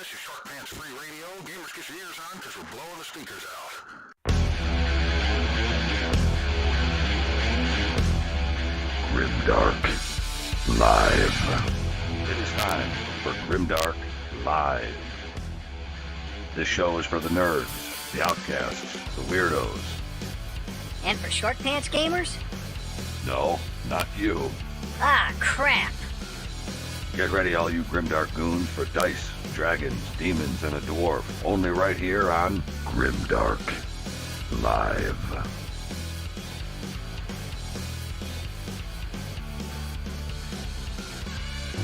This is Short Pants Free Radio. Gamers, get your ears on because we're blowing the speakers out. Grimdark Live. It is time for Grimdark Live. This show is for the nerds, the outcasts, the weirdos. And for short pants gamers? No, not you. Ah, crap. Get ready, all you Grimdark goons, for dice, dragons, demons, and a dwarf. Only right here on Grimdark Live.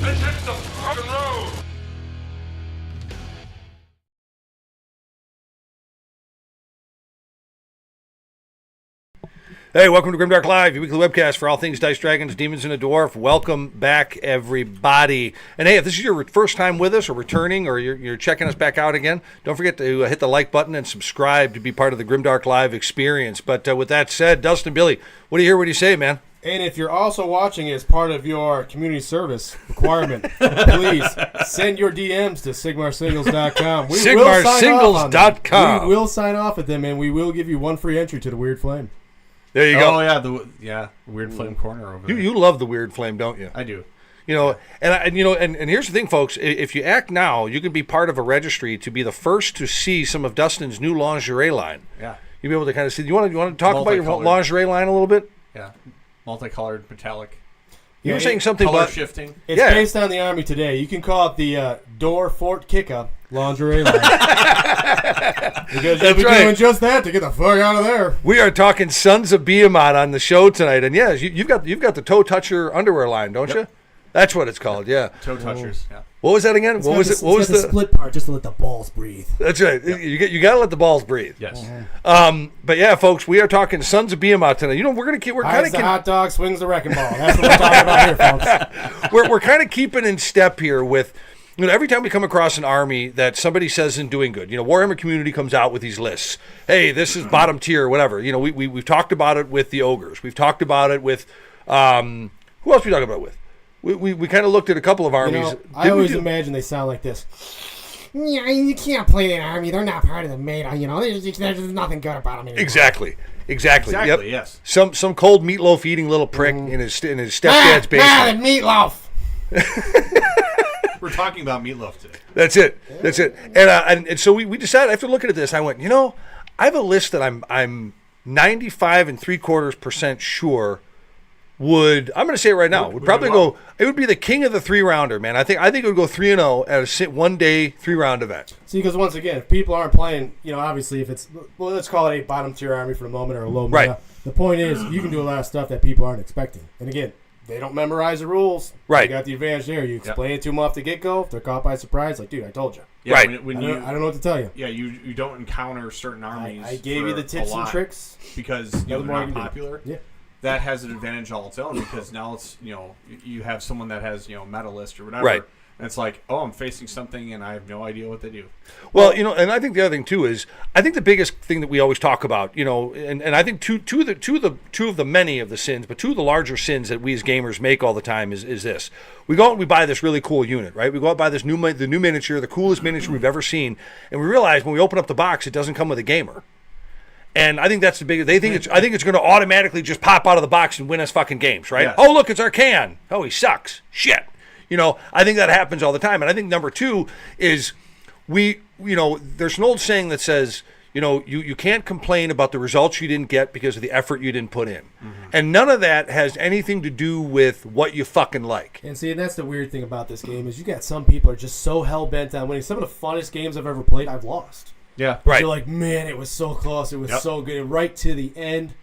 Let's hit the fucking road! Hey, welcome to Grimdark Live, your weekly webcast for all things Dice, Dragons, Demons, and a Dwarf. Welcome back, everybody. And hey, if this is your first time with us or returning or you're checking us back out again, don't forget to hit the like button and subscribe to be part of the Grimdark Live experience. But with that said, Dustin, Billy, what do you hear? What do you say, man? And if you're also watching as part of your community service requirement, please send your DMs to SigmarSingles.com. SigmarSingles.com. We will sign off at them, and we will give you one free entry to the Weird Flame. There you go. Oh yeah, the Weird Flame corner over there. You love the Weird Flame, don't you? I do. You know, and here's the thing, folks. If you act now, you can be part of a registry to be the first to see some of Dustin's new lingerie line. Yeah. You'll be able to kind of see. You want to talk about your lingerie line a little bit? Yeah. Multicolored, metallic. You were saying something color about shifting. It's based on the Army today. You can call it the Door Fort Kicka lingerie line. Because you'll be doing just that to get the fuck out of there. We are talking Sons of BEHEMAT on the show tonight, and yes, you've got the toe toucher underwear line, don't you? That's what it's called. Yeah. Toe touchers. Yeah. What was that again? What was it? What was the split part just to let the balls breathe? That's right. You got to let the balls breathe. Yes. But yeah, folks, we are talking Sons of BEHEMAT tonight. You know, we're kind of the hot dog swings the wrecking ball. That's what we're talking about here, folks. We're kind of keeping in step here with. You know, every time we come across an army that somebody says isn't doing good, you know, Warhammer community comes out with these lists. Hey, this is bottom tier, whatever. You know, we've talked about it with the ogres. We've talked about it with who else we talked about it with? We kind of looked at a couple of armies. You know, I always imagine they sound like this. Yeah, you can't play an army. They're not part of the meta. You know, there's nothing good about them anymore. Exactly. Yep. Yes. Some cold meatloaf eating little prick in his stepdad's basement. Meatloaf. We're talking about meatloaf today. That's it. And so we decided, after looking at this, I went, you know, I have a list that I'm 95.75% sure would, I'm going to say it right now, would probably go, it would be the king of the 3-rounder, man. I think it would go 3-0 at a one-day 3-round event. See, because once again, if people aren't playing, you know, obviously if it's, well, let's call it a bottom-tier army for the moment or a low meta. Right. The point is, you can do a lot of stuff that people aren't expecting. And again, they don't memorize the rules. Right. You got the advantage there. You explain it to them off the get-go. If they're caught by surprise, like, dude, I told you. Yeah, right. I don't know what to tell you. Yeah, you don't encounter certain armies. I gave you the tips and tricks. Because they're not popular. Yeah. That has an advantage all its own because now it's, you know, you have someone that has, you know, meta list or whatever. Right. And it's like, oh, I'm facing something and I have no idea what they do. Well, you know, and I think the other thing too is I think the biggest thing that we always talk about, you know, and I think two of the many of the sins, but two of the larger sins that we as gamers make all the time is this. We go out and we buy this really cool unit, right? We go out and buy the new miniature, the coolest miniature we've ever seen, and we realize when we open up the box, it doesn't come with a gamer. And I think that's the biggest. I think it's going to automatically just pop out of the box and win us fucking games, right? Yes. Oh, look, it's Arcan. Oh, he sucks. Shit. You know, I think that happens all the time. And I think number two is there's an old saying that says, you know, you can't complain about the results you didn't get because of the effort you didn't put in. Mm-hmm. And none of that has anything to do with what you fucking like. And see, and that's the weird thing about this game is you got some people are just so hell-bent on winning. Some of the funnest games I've ever played, I've lost. Yeah, right. You're like, man, it was so close. It was so good, right to the end.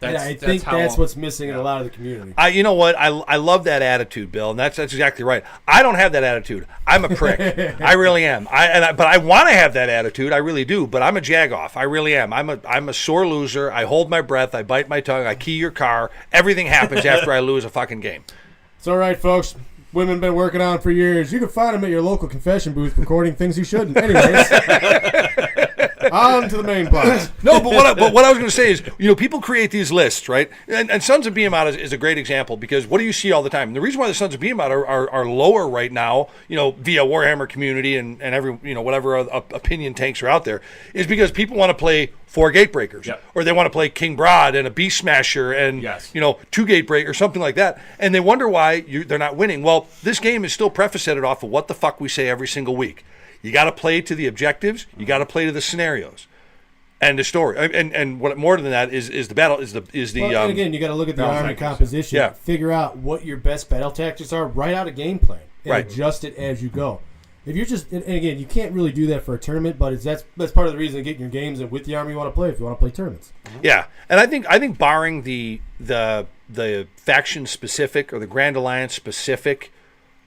And I think that's what's missing in a lot of the community. You know what? I love that attitude, Bill, and that's exactly right. I don't have that attitude. I'm a prick. I really am. But I want to have that attitude. I really do. But I'm a jagoff. I really am. I'm a sore loser. I hold my breath. I bite my tongue. I key your car. Everything happens after I lose a fucking game. It's all right, folks. Women been working on for years. You can find them at your local confession booth recording things you shouldn't. Anyways. On to the main plot. No, but what I was going to say is, people create these lists, right? And Sons of BEHEMAT is a great example, because what do you see all the time? And the reason why the Sons of BEHEMAT are lower right now, via Warhammer community and every, whatever opinion tanks are out there, is because people want to play 4 Gatebreakers, or they want to play King Broad and a Beast Smasher and 2 Gatebreakers or something like that, and they wonder why they're not winning. Well, this game is still prefaced off of what the fuck we say every single week. You got to play to the objectives. You got to play to the scenarios, and the story. And what more than that is the battle and again, you got to look at the army composition. Figure out what your best battle tactics are. Write out a game plan and adjust it as you go. If you're just, and again, you can't really do that for a tournament, but that's part of the reason to get your games and with the army you want to play if you want to play tournaments. Yeah, and I think barring the faction specific or the Grand Alliance specific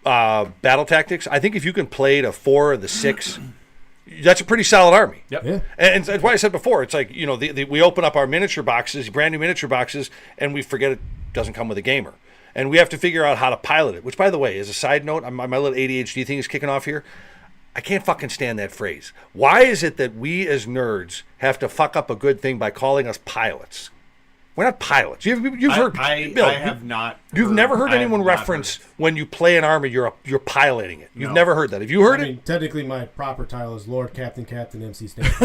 battle tactics, I think if you can play to 4 of the 6, that's a pretty solid army. Yep. Yeah. And that's why I said before, it's like, we open up our miniature boxes, brand new miniature boxes, and we forget it doesn't come with a gamer. And we have to figure out how to pilot it, which, by the way, as a side note, my little ADHD thing is kicking off here. I can't fucking stand that phrase. Why is it that we as nerds have to fuck up a good thing by calling us pilots? We're not pilots. You've heard. Bill, I have not. You've never heard anyone reference when you play an army, you're piloting it. You've never heard that. Have you heard it? Technically, my proper title is Lord Captain MC Stanley. So,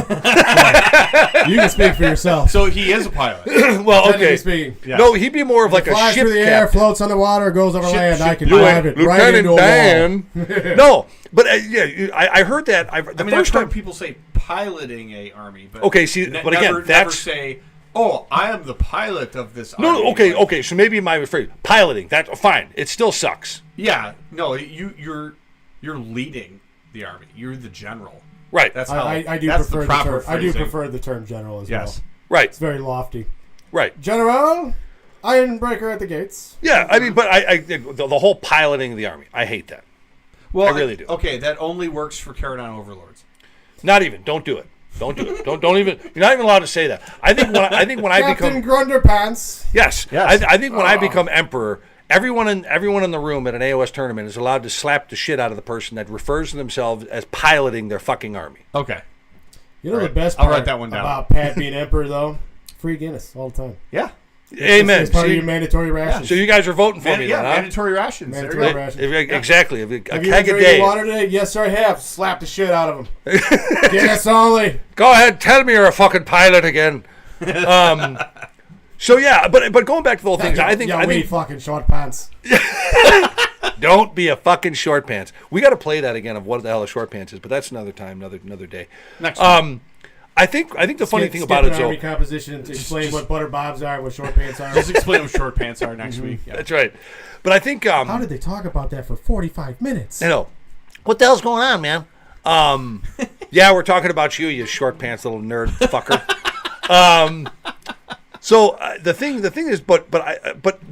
you can speak for yourself. So he is a pilot. Well, okay. Speaking. Yeah. No, he'd be more of like a flies ship through the air, floats underwater, goes over land. I can drive it Lieutenant right into a wall. No, but I heard that. I've heard people say piloting a army, but okay. See, but again, never say, "Oh, I am the pilot of this army." No, okay. So maybe my phrase, piloting. That fine. It still sucks. Yeah, no, you're leading the army. You're the general. Right. That's how I do that's prefer the proper the term. I do phrasing. prefer the term general as well. Right. It's very lofty. Right. General, Ironbreaker at the gates. Yeah, I mean, but the whole piloting of the army, I hate that. Well, I really do. Okay, that only works for Caradon Overlords. Not even. Don't do it. Don't do it. Don't even. You're not even allowed to say that. I think when I become Captain Grunderpants. Yes. I think when I become emperor, everyone in the room at an AOS tournament is allowed to slap the shit out of the person that refers to themselves as piloting their fucking army. Okay. You know the best I'll part write that one down. About Pat being emperor though? Free Guinness all the time. Yeah. Amen. It's part of your mandatory rations. So you guys are voting for me then, huh? Mandatory rations. Mandatory rations. Exactly. A Have you keg been a drinking day. water today? Yes, sir, I have. Slap the shit out of him. Guinness only. Go ahead, tell me you're a fucking pilot again. So yeah, but going back to the whole thing, I think fucking short pants. Don't be a fucking short pants. We got to play that again of what the hell a short pants is, but that's another time, another day. Next time. I think the funny thing about it, army composition to explain what butter bobs are and what short pants are. Just explain what short pants are next week. Yeah. That's right. But I think how did they talk about that for 45 minutes? I know. What the hell's going on, man? Yeah, we're talking about you short pants little nerd fucker. So the thing is, but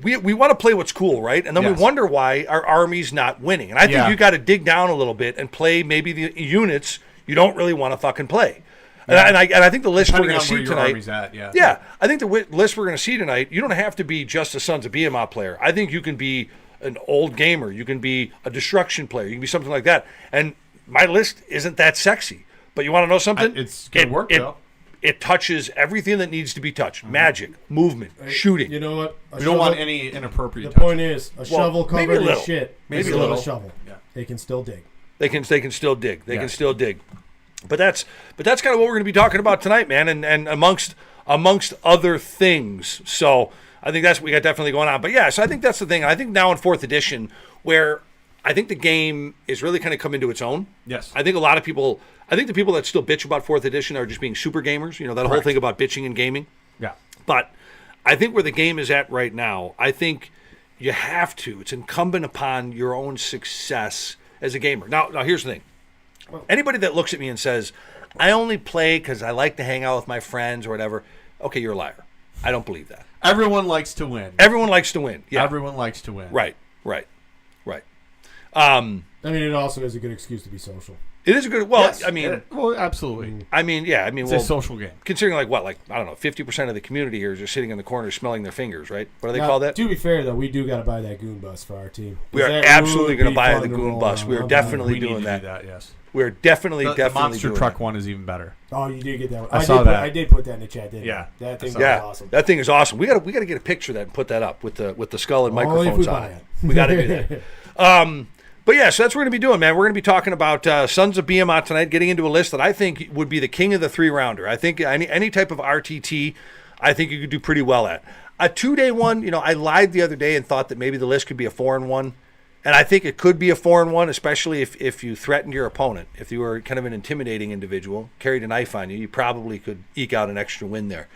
we want to play what's cool, right? And then we wonder why our army's not winning. And I think you got to dig down a little bit and play maybe the units you don't really want to fucking play. And I think the list we're going to see tonight. I think the list we're going to see tonight. You don't have to be just a Sons of BEHEMAT player. I think you can be an old gamer. You can be a destruction player. You can be something like that. And my list isn't that sexy. But you want to know something? It's good work, though. It touches everything that needs to be touched. Magic, movement, shooting. You know what? We don't want any inappropriate The touches. point is, shovel covered in shit. Maybe a a little. shovel. Yeah. They can still dig. They can still dig. They can still dig. But that's kind of what we're going to be talking about tonight, man, and amongst other things. So I think that's what we got definitely going on. But yeah, so I think that's the thing. I think now in 4th edition, where I think the game is really kind of come into its own. Yes. I think the people that still bitch about 4th edition are just being super gamers. You know, that whole thing about bitching and gaming. Yeah. But I think where the game is at right now, I think you have to. It's incumbent upon your own success as a gamer. Now here's the thing. Anybody that looks at me and says, I only play because I like to hang out with my friends or whatever, okay, you're a liar. I don't believe that. Everyone likes to win. Everyone likes to win. Yeah. Everyone likes to win. Right. I mean, it also is a good excuse to be social. It is a good. Well, Yes, I mean, well, absolutely. I mean, yeah, I mean, It's well, a social game. considering like I don't know, 50% of the community here is just sitting in the corner smelling their fingers, right? What do they Now, call that? To be fair, though, we do got to buy that goon bus for our team. We are That absolutely would going to be buy fun the to goon roll bus. around. We are I'm definitely We need doing to that. do that. Yes. We're definitely The Monster doing Truck that. one is even better. Oh, you did get that one. I saw that. I did put that in the chat, didn't Yeah. I? That thing was Yeah, awesome. that thing is awesome. We got to get a picture of that and put that up with the skull and Only if microphones we on buy it. it. We got to do that. But yeah, so that's what we're going to be doing, man. We're going to be talking about Sons of BEHEMAT tonight, getting into a list that I think would be the king of the 3-rounder. I think any type of RTT, I think you could do pretty well at. A 2-day one, I lied the other day and thought that maybe the list could be a 4-1. And I think it could be a 4-1, especially if you threatened your opponent. If you were kind of an intimidating individual, carried a knife on you, you probably could eke out an extra win there.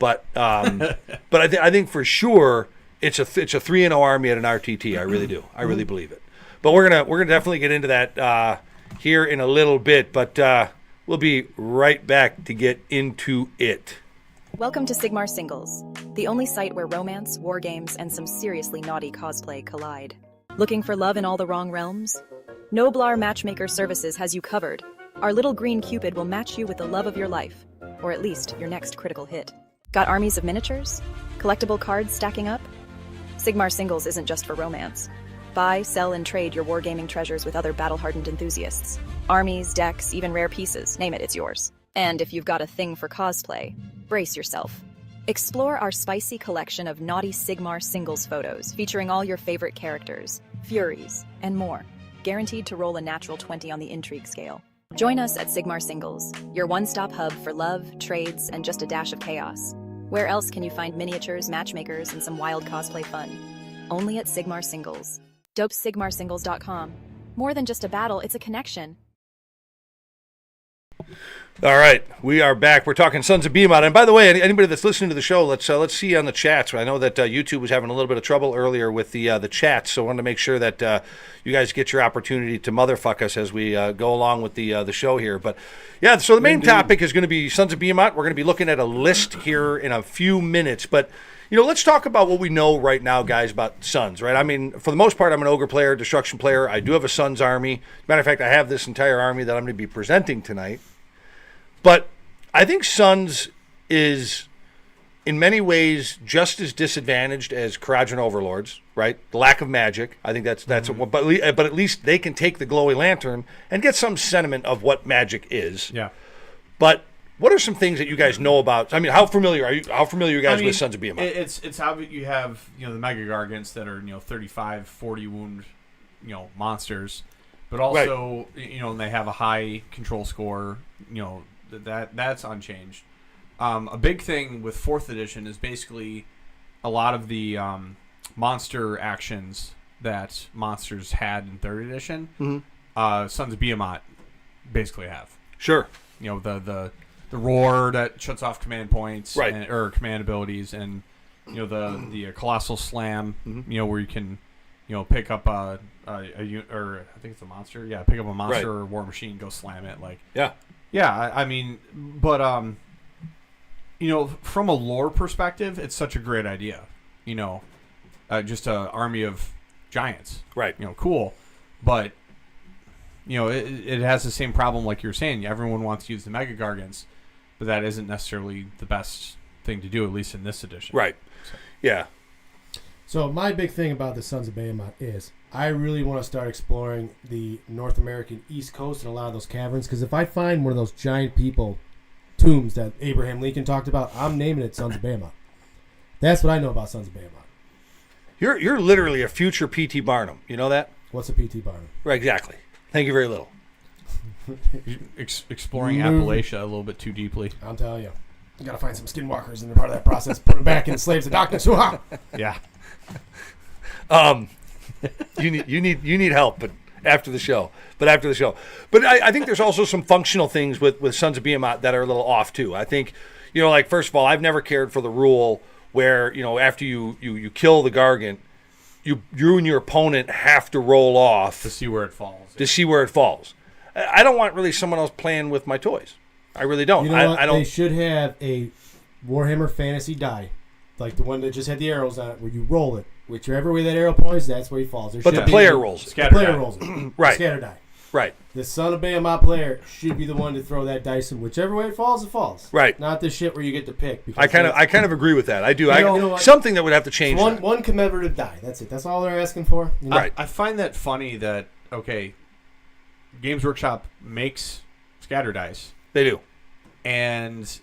But I think for sure it's a 3-0 army at an RTT. I really do. I really believe it. But we're gonna definitely get into that here in a little bit. But we'll be right back to get into it. Welcome to Sigmar Singles, the only site where romance, war games, and some seriously naughty cosplay collide. Looking for love in all the wrong realms? Noblar Matchmaker Services has you covered. Our little green Cupid will match you with the love of your life, or at least your next critical hit. Got armies of miniatures? Collectible cards stacking up? Sigmar Singles isn't just for romance. Buy, sell, and trade your wargaming treasures with other battle-hardened enthusiasts. Armies, decks, even rare pieces, name it, it's yours. And if you've got a thing for cosplay, brace yourself. Explore our spicy collection of naughty Sigmar Singles photos featuring all your favorite characters, Furies, and more. Guaranteed to roll a natural 20 on the intrigue scale. Join us at Sigmar Singles, your one-stop hub for love, trades, and just a dash of chaos. Where else can you find miniatures, matchmakers, and some wild cosplay fun? Only at Sigmar Singles. DopeSigmarSingles.com. More than just a battle, it's a connection. All right, we are back. We're talking Sons of BEHEMAT. And by the way, anybody that's listening to the show, let's see on the chats. I know that YouTube was having a little bit of trouble earlier with the chats, so I wanted to make sure that you guys get your opportunity to motherfuck us as we go along with the show here. But yeah, so the main topic is going to be Sons of BEHEMAT. We're going to be looking at a list here in a few minutes, but let's talk about what we know right now, guys, about Sons, right? I mean, for the most part, I'm an Ogre player, Destruction player. I do have a Sons army. Matter of fact, I have this entire army that I'm going to be presenting tonight. But I think Sons is, in many ways, just as disadvantaged as Karajan Overlords, right? The lack of magic. I think that's but at least they can take the glowy lantern and get some sentiment of what magic is. Yeah. But what are some things that you guys know about? I mean, how familiar are you? How familiar are you guys with Sons of BEHEMAT? It's how you have the Mega Gargants that are 35, 40 wound monsters, but also and they have a high control score. That's unchanged. A big thing with 4th edition is basically a lot of the monster actions that monsters had in 3rd edition. Mm-hmm. Sons of BEHEMAT basically have. Sure. The roar that shuts off command points, right, or command abilities, and the colossal slam, mm-hmm. Where you can pick up a or I think it's a monster, pick up a monster, right, or a war machine, go slam it, I mean, but from a lore perspective, it's such a great idea, just an army of giants, right? Cool, but it has the same problem like you were saying. Everyone wants to use the Mega Gargants, but that isn't necessarily the best thing to do, at least in this edition. Right. So. Yeah. So my big thing about the Sons of BEHEMAT is I really want to start exploring the North American East Coast and a lot of those caverns, because if I find one of those giant people tombs that Abraham Lincoln talked about, I'm naming it Sons of BEHEMAT. That's what I know about Sons of BEHEMAT. You're literally a future P.T. Barnum. You know that? What's a P.T. Barnum? Right, exactly. Thank you very little. Exploring Appalachia a little bit too deeply. I'm telling you. You got to find some skinwalkers in part of that process. Put them back in Slaves of Darkness. Yeah. You need help, but after the show. But I think there's also some functional things with Sons of BEHEMAT that are a little off too. I think, first of all, I've never cared for the rule where, after you kill the Gargant, you and your opponent have to roll off to see where it falls. I don't want really someone else playing with my toys. I really don't. I don't. They should have a Warhammer Fantasy die, like the one that just had the arrows on it, where you roll it. Whichever way that arrow points, that's where he falls. But the player rolls it. The player rolls it. Right. Scatter die. Right. The son of Behemat player should be the one to throw that dice in. Whichever way it falls, it falls. Right. Not this shit where you get to pick. I kind of agree with that. I do. What? Something that would have to change. One commemorative die. That's it. That's all they're asking for. You know? Right. I find that funny that, okay, Games Workshop makes scatter dice. They do. And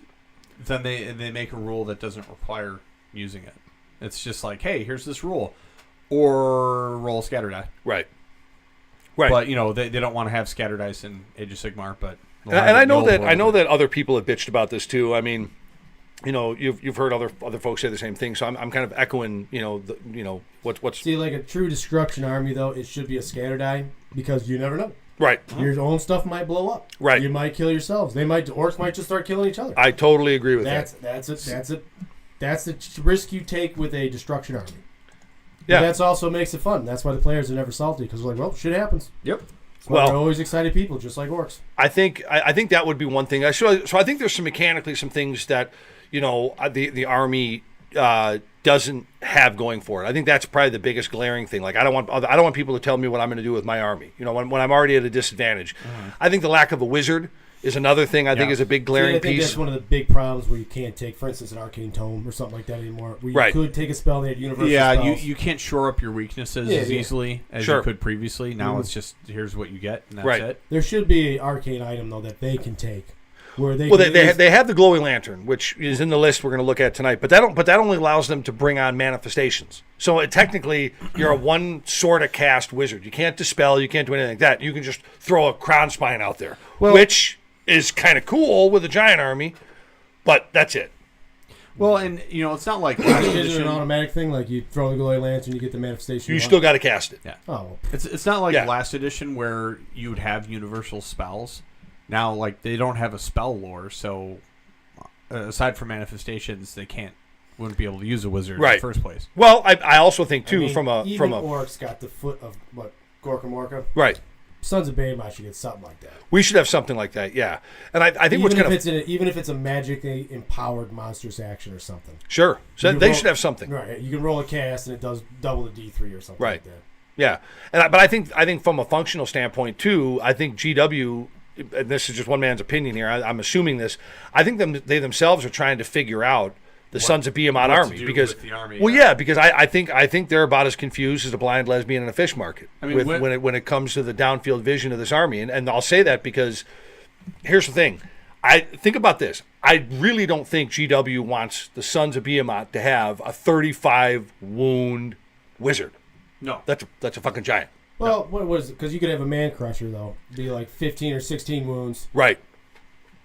then they make a rule that doesn't require using it. It's just like, hey, here's this rule. Or roll a scatter die. Right. Right. But, they don't want to have scatter dice in Age of Sigmar, but... And I know that other people have bitched about this too. I mean, you've heard other folks say the same thing, so I'm kind of echoing, what's... See, like a true destruction army, though, it should be a scatter die because you never know. Right. Your own stuff might blow up. Right. You might kill yourselves. Orcs might just start killing each other. I totally agree with that. That's the risk you take with a destruction army. Yeah. But that's also makes it fun. That's why the players are never salty because they're like, well, shit happens. Yep. They're always excited people, just like orcs. I think that would be one thing. So I think there's some things that the army doesn't have going for it. I think that's probably the biggest glaring thing. Like I don't want people to tell me what I'm going to do with my army. When I'm already at a disadvantage. Mm-hmm. I think the lack of a wizard is another thing I think is a big glaring I think piece. That's one of the big problems where you can't take, for instance, an arcane tome or something like that anymore. Where you could take a spell that had universal spells. You can't shore up your weaknesses as easily as you could previously. Now it's just, here's what you get, and that's it. There should be an arcane item, though, that they can take. Where they have the glowing lantern, which is in the list we're going to look at tonight. But that only allows them to bring on manifestations. So technically, you're a one sort of cast wizard. You can't dispel. You can't do anything like that. You can just throw a crown spine out there, which is kind of cool with a giant army, but that's it. Well, and it's not like is it an automatic thing? Like you throw the glowing lantern, you get the manifestation. You still got to cast it. Yeah. Oh, it's not like last edition where you would have universal spells. Now, like they don't have a spell lore, so aside from manifestations, they wouldn't be able to use a wizard in the first place. Well, I also think too even orcs got the foot of what Gorka Morka. Right. Sons of Behemat should get something like that. We should have something like that, yeah. And I think even if it's a magically empowered monstrous action or something. Sure. So they should have something. Right. You can roll a cast and it does double the D3 or something like that. Yeah. But I think from a functional standpoint too, I think GW, and this is just one man's opinion here, I'm assuming this, I think they themselves are trying to figure out the Sons of Behemat army because because I think they're about as confused as a blind lesbian in a fish market when it comes to the downfield vision of this army, and I'll say that because here's the thing, I think about this. I really don't think GW wants the Sons of Behemat to have a 35 wound wizard. No, that's a fucking giant. Well, what was it? Because you could have a man crusher though, be like 15 or 16 wounds, right?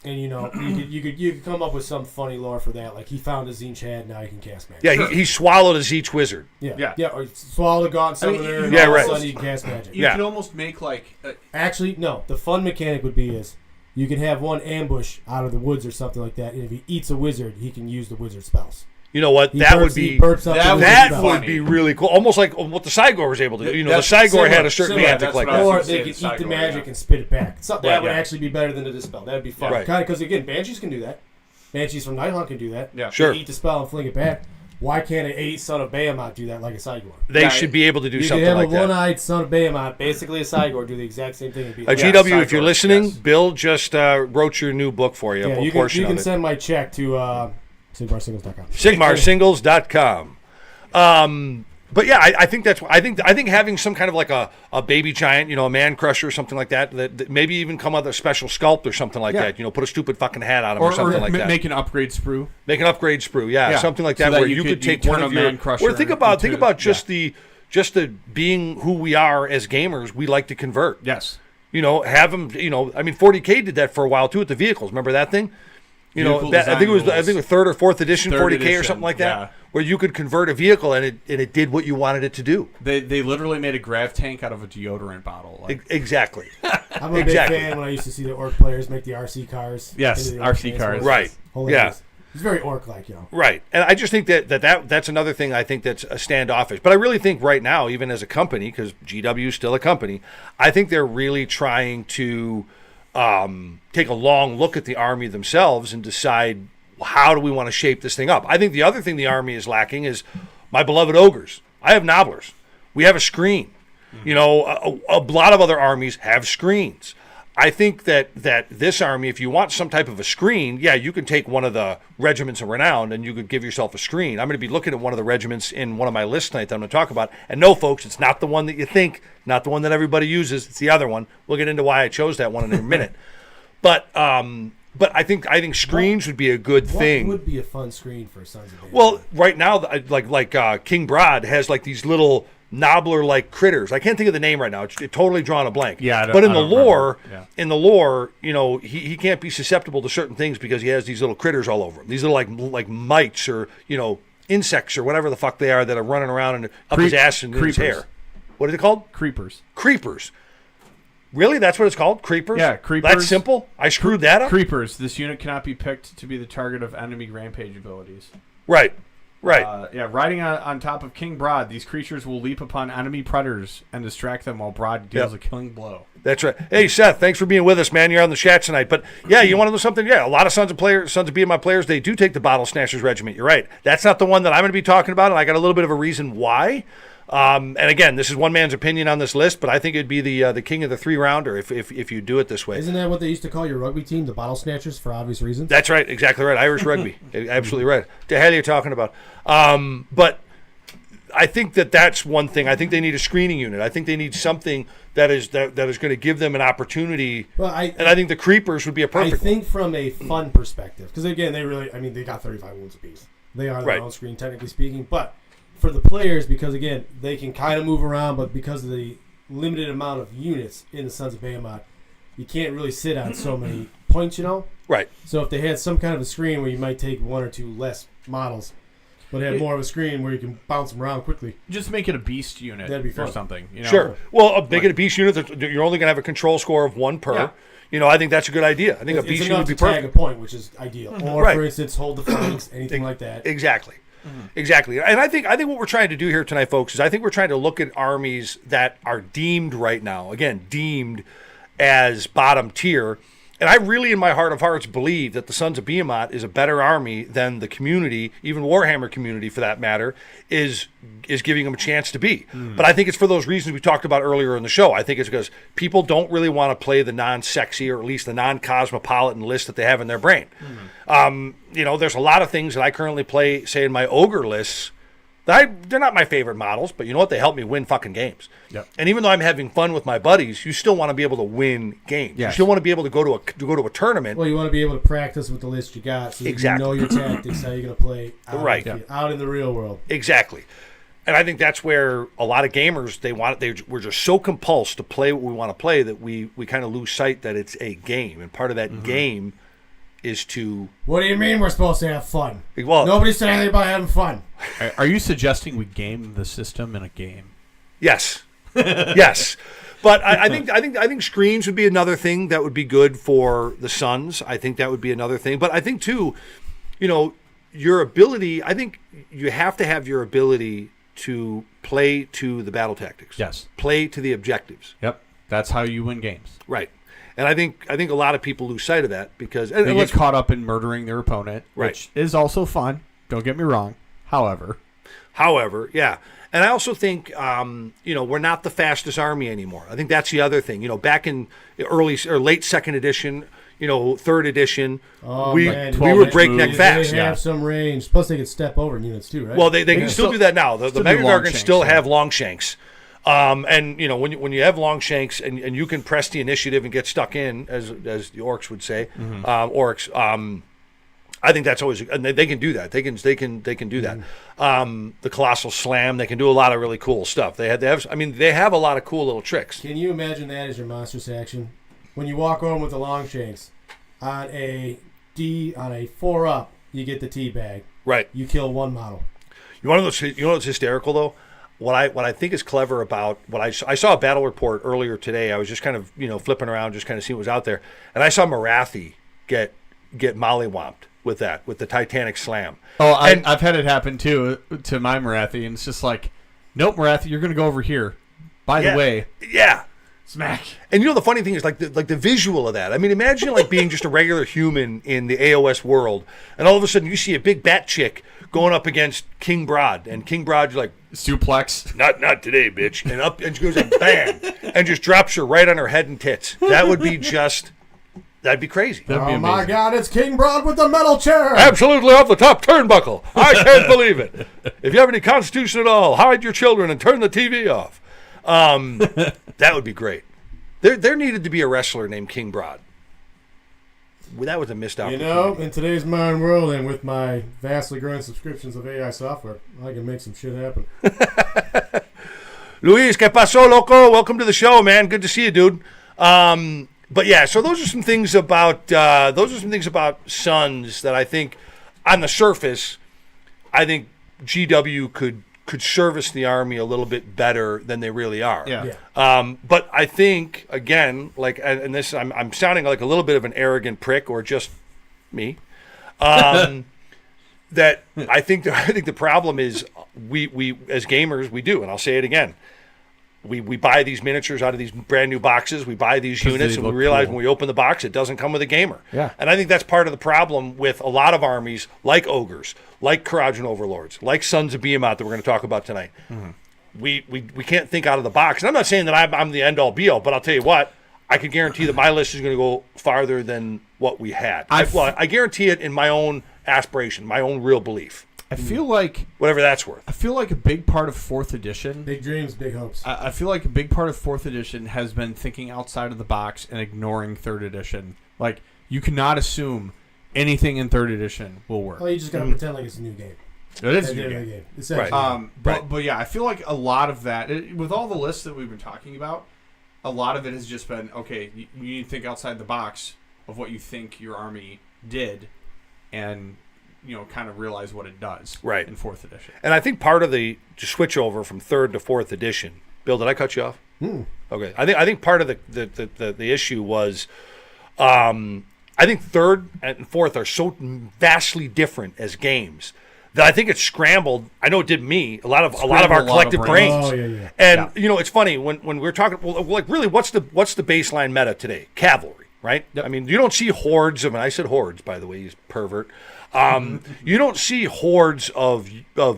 And you could come up with some funny lore for that. Like he found a Tzeentch head, now he can cast magic. Yeah, he swallowed a Tzeentch wizard. Yeah. Or swallowed a gaunt summoner. And all of a sudden he can cast magic. You can almost make like. Actually, no. The fun mechanic would be you can have one ambush out of the woods or something like that, and if he eats a wizard, he can use the wizard spells. You know what? That would be really cool. Almost like what the Cygor was able to do. The Cygor had a certain magic like that. Or they could eat the magic and spit it back. That would actually be better than the dispel. That would be fun. Right. Because again, Banshees can do that. Banshees from Nighthaunt can do that. Yeah, sure. They eat the spell and fling it back. Why can't an 8 Son of Behemat do that like a Cygor? They should be able to do something like that. You can have a one-eyed Son of Behemat, basically a Cygor, do the exact same thing. GW, if you're listening, Bill just wrote your new book for you. You can send my check to... SigmarSingles.com. SigmarSingles.com. But yeah, I think that's. I think having some kind of like a baby giant, a man crusher or something like that maybe even come with a special sculpt or something like that. Put a stupid fucking hat on him or something like that. Make an upgrade sprue. Make an upgrade sprue, something like that, so where you could take one of your man crusher. Or think about just the being who we are as gamers. We like to convert. Yes. Have them. 40K did that for a while too with the vehicles. Remember that thing? I think it was third or fourth edition 40K or something like that, where you could convert a vehicle and it did what you wanted it to do. They literally made a grav tank out of a deodorant bottle. Exactly. I'm a big fan when I used to see the orc players make the RC cars. Yes, RC cars. Right. Hilarious. Yeah. It's very orc-like, Right. And I just think that's another thing I think that's a standoffish. But I really think right now, even as a company, because GW is still a company, I think they're really trying to take a long look at the army themselves and decide how do we want to shape this thing up. I think the other thing the army is lacking is my beloved ogres. I have nobblers. We have a screen. You know, a lot of other armies have screens. I think that this army, if you want some type of a screen, yeah, you can take one of the regiments of renown and you could give yourself a screen. I'm going to be looking at one of the regiments in one of my lists tonight that I'm going to talk about. And no, folks, it's not the one that you think, not the one that everybody uses. It's the other one. We'll get into why I chose that one in a minute. But I think screens would be a good thing. What would be a fun screen for Sons of Bahamut? Well, right now, like King Brod has like these little Nobbler-like critters. I can't think of the name right now. It's totally drawn a blank. Yeah, but in the lore, you know, he can't be susceptible to certain things because he has these little critters all over him. These little like mites or, you know, insects or whatever the fuck they are that are running around and up his ass and in his hair. What are they called? Creepers. Creepers. Really? That's what it's called? Creepers? Yeah, creepers. That's simple? I screwed that up? Creepers. This unit cannot be picked to be the target of enemy rampage abilities. Right. Riding on top of King Brod, these creatures will leap upon enemy predators and distract them while Brod deals a killing blow. That's right. Hey, Seth, thanks for being with us, man. You're on the chat tonight. But, yeah, you want to know something? Yeah, a lot of Sons of BEHEMAT players, they do take the Bottle Snatchers Regiment. You're right. That's not the one that I'm going to be talking about, and I got a little bit of a reason why. And again, this is one man's opinion on this list, but I think it'd be the king of the 3-rounder if you do it this way. Isn't that what they used to call your rugby team, the Bottle Snatchers, for obvious reasons? That's right, exactly right. Irish rugby, absolutely right. The hell are you talking about? But I think that's one thing. I think they need a screening unit. I think they need something that is going to give them an opportunity. Well, I think the creepers would be a perfect. I think from a fun perspective, because again, they got 35 wounds apiece. They are their own screen, technically speaking, but. For the players, because again, they can kind of move around, but because of the limited amount of units in the Sons of Bahamut, you can't really sit on so many points, you know? Right. So if they had some kind of a screen where you might take one or two less models, but have more of a screen where you can bounce them around quickly. Just make it a beast unit. That'd be fun. Or something. You know? Sure. Well, make it a beast unit that you're only going to have a control score of 1 per. Yeah. You know, I think that's a good idea. I think a beast unit would be perfect. Tag a point, which is ideal. Or, for instance, hold the flanks, anything like that. Exactly. Mm-hmm. Exactly. And I think what we're trying to do here tonight, folks, is I think we're trying to look at armies that are deemed right now, again, deemed as bottom tier. And I really, in my heart of hearts, believe that the Sons of Behemoth is a better army than the community, even Warhammer community for that matter, is giving them a chance to be. But I think it's for those reasons we talked about earlier in the show. I think it's because people don't really want to play the non-sexy or at least the non-cosmopolitan list that they have in their brain. You know, there's a lot of things that I currently play, say, in my ogre lists. They're not my favorite models, but you know what? They help me win fucking games. Yep. And even though I'm having fun with my buddies, you still want to be able to win games. Yes. You still want to be able to go to a tournament. Well, you want to be able to practice with the list you got, so you know your tactics, how you're going to play out in the real world. Exactly. And I think that's where a lot of gamers we're just so compulsed to play what we want to play that we kind of lose sight that it's a game, and part of that game is to... What do you mean we're supposed to have fun? Well, nobody said anything about having fun. Are you suggesting we game the system in a game? Yes. Yes. But I think screens would be another thing that would be good for the Suns. I think that would be another thing. But I think too, you know, your ability, I think you have to have your ability to play to the battle tactics. Yes. Play to the objectives. Yep. That's how you win games. Right. And I think a lot of people lose sight of that because they get caught up in murdering their opponent, which is also fun. Don't get me wrong. However, yeah. And I also think, you know, we're not the fastest army anymore. I think that's the other thing. You know, back in early or late second edition, you know, third edition, we were breakneck fast. They have some range. Plus, they can step over units too, right? Well, they can still do that now. The Mega Gargants still have long shanks. And you know, when you have long shanks and you can press the initiative and get stuck in, as the orcs would say, I think that's always, and they can do that. They can do that. The Colossal Slam, they can do a lot of really cool stuff. They have a lot of cool little tricks. Can you imagine that as your monstrous action? When you walk over with the long shanks on a 4-up, you get the tea bag. Right. You kill one model. You know what's hysterical though? What I think is clever about I saw a battle report earlier today. I was just kind of, you know, flipping around, just kind of seeing what was out there, and I saw Marathi get mollywomped with the Titanic Slam. Oh, I've had it happen too to my Marathi, and it's just like, nope, Marathi, you're going to go over here. By the way, smack. And you know the funny thing is like the visual of that. I mean, imagine like being just a regular human in the AOS world, and all of a sudden you see a big bat chick going up against King Brod, and King Brod, you're like, suplex. Not today, bitch. And up and she goes and bam, and just drops her right on her head and tits. That would be that'd be crazy. That'd be Oh my amazing. God, it's King Broad with the metal chair. Absolutely off the top turnbuckle. I can't believe it. If you have any constitution at all, hide your children and turn the TV off. That would be great. There needed to be a wrestler named King Broad. Well, that was a missed opportunity. In today's modern world and with my vastly growing subscriptions of AI software, I can make some shit happen. Luis, ¿qué pasó, loco? Welcome to the show, man. Good to see you, dude. But yeah, so those are some things about Sons that I think, on the surface, I think GW could service the Army a little bit better than they really are. Yeah. But I think, again, like, and this, I'm sounding like a little bit of an arrogant prick, or just me. That I think the problem is we as gamers, we do, and I'll say it again. We buy these miniatures out of these brand new boxes. We buy these units, and we realize when we open the box, it doesn't come with a gamer. Yeah. And I think that's part of the problem with a lot of armies, like Ogres, like Karajan Overlords, like Sons of BEHEMAT that we're going to talk about tonight. Mm-hmm. We can't think out of the box. And I'm not saying that I'm the end-all, be-all, but I'll tell you what, I can guarantee that my list is going to go farther than what we had. I guarantee it in my own aspiration, my own real belief. I feel like whatever that's worth. I feel like a big part of 4th edition. Big dreams, big hopes. I feel like a big part of 4th edition has been thinking outside of the box and ignoring 3rd edition. Like, you cannot assume anything in 3rd edition will work. Well, you just gotta pretend like it's a new game. It is a new game. Right. But yeah, I feel like a lot of that, with all the lists that we've been talking about, a lot of it has just been, okay, you need to think outside the box of what you think your army did, and kind of realize what it does in 4th edition. And I think part of the switch over from 3rd to 4th edition, Bill, did I cut you off? Okay. I think part of the issue was I think 3rd and 4th are so vastly different as games that I think it scrambled. I know it did me. A lot of our collective brains. Oh, yeah. And it's funny when we're talking. Well, like really, what's the baseline meta today? Cavalry, right? Yep. I mean, you don't see hordes of. And I said hordes, by the way, you pervert. You don't see hordes of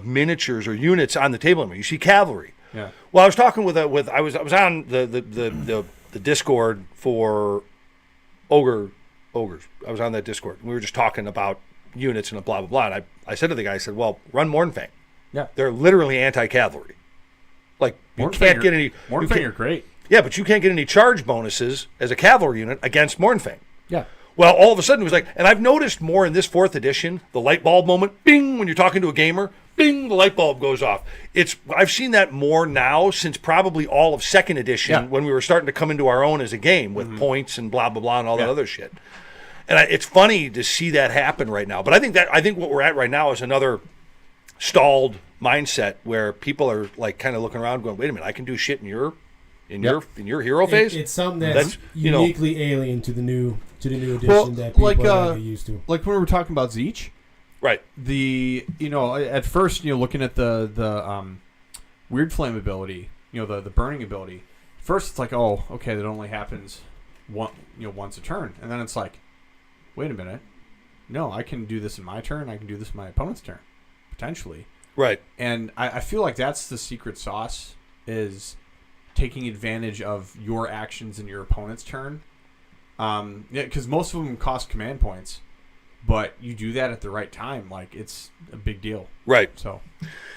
miniatures or units on the table anymore. You see cavalry. Yeah. Well, I was talking I was on the Discord for Ogres. I was on that Discord. We were just talking about units and blah blah blah. And I said to the guy, I said, "Well, run Mornfang. Yeah, they're literally anti-cavalry. Like you can't get any. Mornfang are great. Yeah, but you can't get any charge bonuses as a cavalry unit against Mornfang. Yeah." Well, all of a sudden it was like, and I've noticed more in this 4th edition, the light bulb moment, bing, when you're talking to a gamer, bing, the light bulb goes off. I've seen that more now since probably all of 2nd edition when we were starting to come into our own as a game with points and blah, blah, blah, and all that other shit. And it's funny to see that happen right now. But I think what we're at right now is another stalled mindset where people are like kind of looking around going, wait a minute, I can do shit in your hero phase? It's something that's uniquely alien to the new edition that people are not used to. Like when we were talking about Zeech, right? At first, looking at the weird flame ability, the burning ability. First, it's like, oh, okay, that only happens once a turn, and then it's like, wait a minute, no, I can do this in my turn. I can do this in my opponent's turn, potentially. Right. And I feel like that's the secret sauce, is taking advantage of your actions in your opponent's turn. Because most of them cost command points, but you do that at the right time, like it's a big deal. Right. So,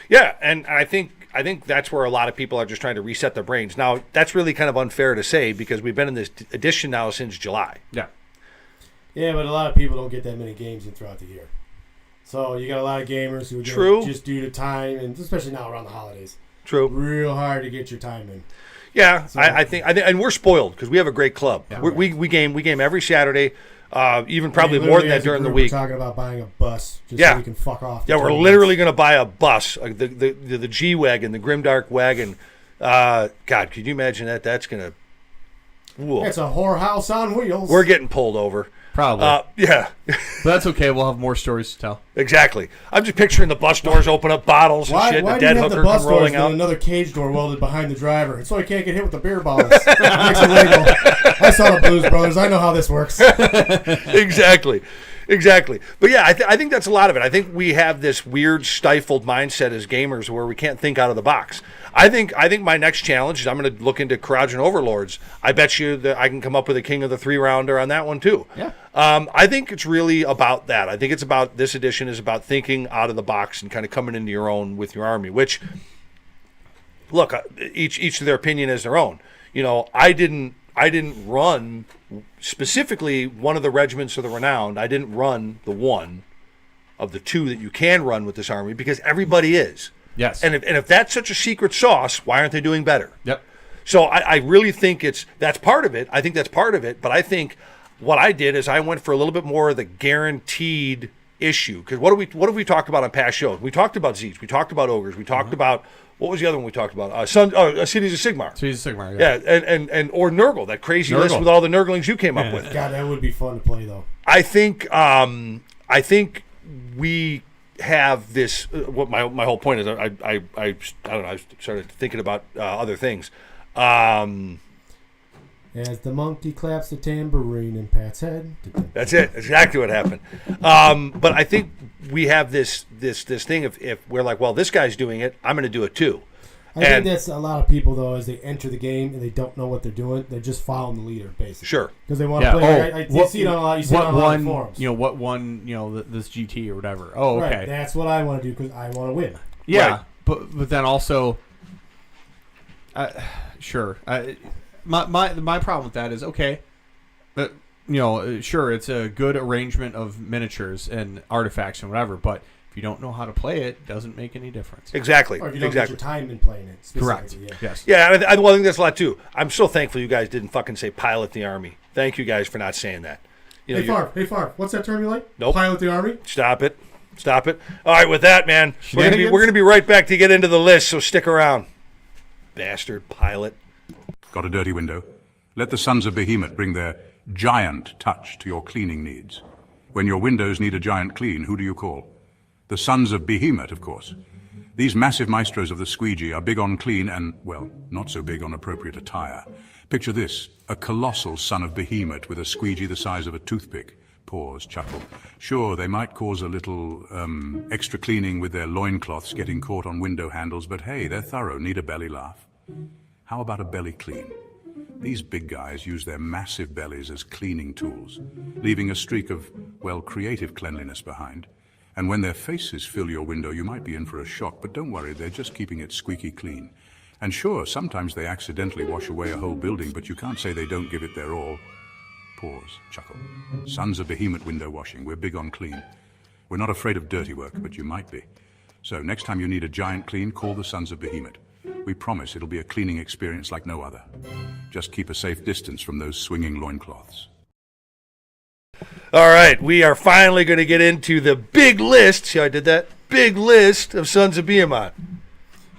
yeah, and I think that's where a lot of people are just trying to reset their brains. Now, that's really kind of unfair to say because we've been in this edition now since July. Yeah. Yeah, but a lot of people don't get that many games in throughout the year. So you got a lot of gamers who just due to time, and especially now around the holidays. True. Real hard to get your time in. Yeah, so, I think, and we're spoiled because we have a great club. Yeah, we game every Saturday, even probably more than that during the week. We're talking about buying a bus just so we can fuck off. Yeah, we're literally going to buy a bus, the G wagon, the Grimdark wagon. God, could you imagine that? That's gonna. Whoa. It's a whorehouse on wheels. We're getting pulled over. Probably. Yeah. But that's okay. We'll have more stories to tell. Exactly. I'm just picturing the bus doors open up bottles and shit, and a dead hooker come rolling out. Another cage door welded behind the driver, so he can't get hit with the beer bottles. Makes it legal. I saw the Blues Brothers. I know how this works. Exactly. Exactly. But yeah, I think that's a lot of it. I think we have this weird stifled mindset as gamers where we can't think out of the box. I think my next challenge is I'm going to look into Karajan Overlords. I bet you that I can come up with a King of the 3-rounder on that one too. Yeah. I think it's really about that. I think it's about, this edition is about thinking out of the box and kind of coming into your own with your army, which, look, each of their opinion is their own. You know, I didn't run specifically one of the regiments of the Renowned. I didn't run the one of the two that you can run with this army because everybody is. Yes. And if that's such a secret sauce, why aren't they doing better? Yep. So I really think that's part of it. I think that's part of it. But I think what I did is I went for a little bit more of the guaranteed issue. Because what have we talked about on past shows? We talked about Zeets. We talked about Ogres. We talked about, what was the other one we talked about? Cities of Sigmar. Cities of Sigmar, yeah. And or Nurgle, that crazy list with all the Nurglings you came up with. God, that would be fun to play though. I think we have this. What my whole point is, I don't know. I started thinking about other things. As the monkey claps the tambourine in Pat's head. That's it. Exactly what happened. But I think we have this thing. If we're like, well, this guy's doing it, I'm going to do it too. I think that's a lot of people though, as they enter the game and they don't know what they're doing. They're just following the leader, basically. Sure. Because they want to play. You see it on a lot. You see it on a lot of forums. What won? This GT or whatever. Oh, okay. Right. That's what I want to do because I want to win. Yeah, right. but then also, sure. My problem with that is okay. Sure, it's a good arrangement of miniatures and artifacts and whatever, but if you don't know how to play it, it doesn't make any difference. Exactly. Or if you don't get your time in playing it. Correct. Yeah. Yes. Yeah, I think that's a lot too. I'm so thankful you guys didn't fucking say pilot the army. Thank you guys for not saying that. Hey Farv, what's that term you like? Nope. Pilot the army? Stop it. All right, with that, man, we're gonna be right back to get into the list, so stick around. Bastard pilot. Got a dirty window? Let the sons of Behemat bring their giant touch to your cleaning needs. When your windows need a giant clean, who do you call? The sons of Behemat, of course. These massive maestros of the squeegee are big on clean and, well, not so big on appropriate attire. Picture this, a colossal son of Behemat with a squeegee the size of a toothpick. Pause, chuckle. Sure, they might cause a little, extra cleaning with their loincloths getting caught on window handles, but hey, they're thorough, need a belly laugh. How about a belly clean? These big guys use their massive bellies as cleaning tools, leaving a streak of, well, creative cleanliness behind. And when their faces fill your window, you might be in for a shock, but don't worry, they're just keeping it squeaky clean. And sure, sometimes they accidentally wash away a whole building, but you can't say they don't give it their all. Pause, chuckle. Sons of Behemat window washing, we're big on clean. We're not afraid of dirty work, but you might be. So next time you need a giant clean, call the Sons of Behemat. We promise it'll be a cleaning experience like no other. Just keep a safe distance from those swinging loincloths. All right, we are finally going to get into the big list. See how I did that? Big list of Sons of Behemat.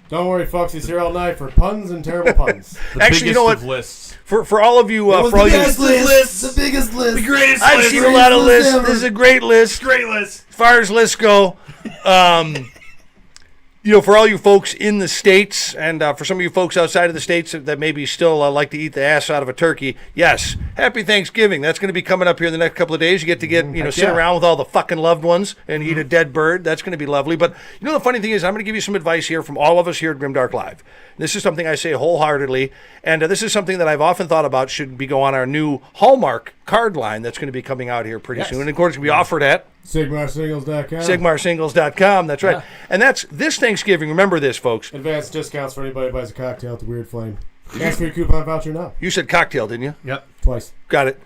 Don't worry, folks. He's here all night for puns and terrible puns. Actually, you know what? Lists. For all of you, The biggest list. The greatest I've list. seen a lot of lists. This is a great list. Great list. As far as lists go, for all you folks in the States and for some of you folks outside of the States that maybe still like to eat the ass out of a turkey, yes, happy Thanksgiving. That's going to be coming up here in the next couple of days. You get to sit around with all the fucking loved ones and eat a dead bird. That's going to be lovely. But the funny thing is, I'm going to give you some advice here from all of us here at Grimdark Live. This is something I say wholeheartedly, and this is something that I've often thought about should be go on our new Hallmark card line that's going to be coming out here pretty soon. And of course, it's going to be offered at SigmarSingles.com. SigmarSingles.com, that's right. Yeah. And that's this Thanksgiving. Remember this, folks. Advanced discounts for anybody who buys a cocktail at the Weird Flame. Ask for your coupon voucher now. You said cocktail, didn't you? Yep. Twice. Got it.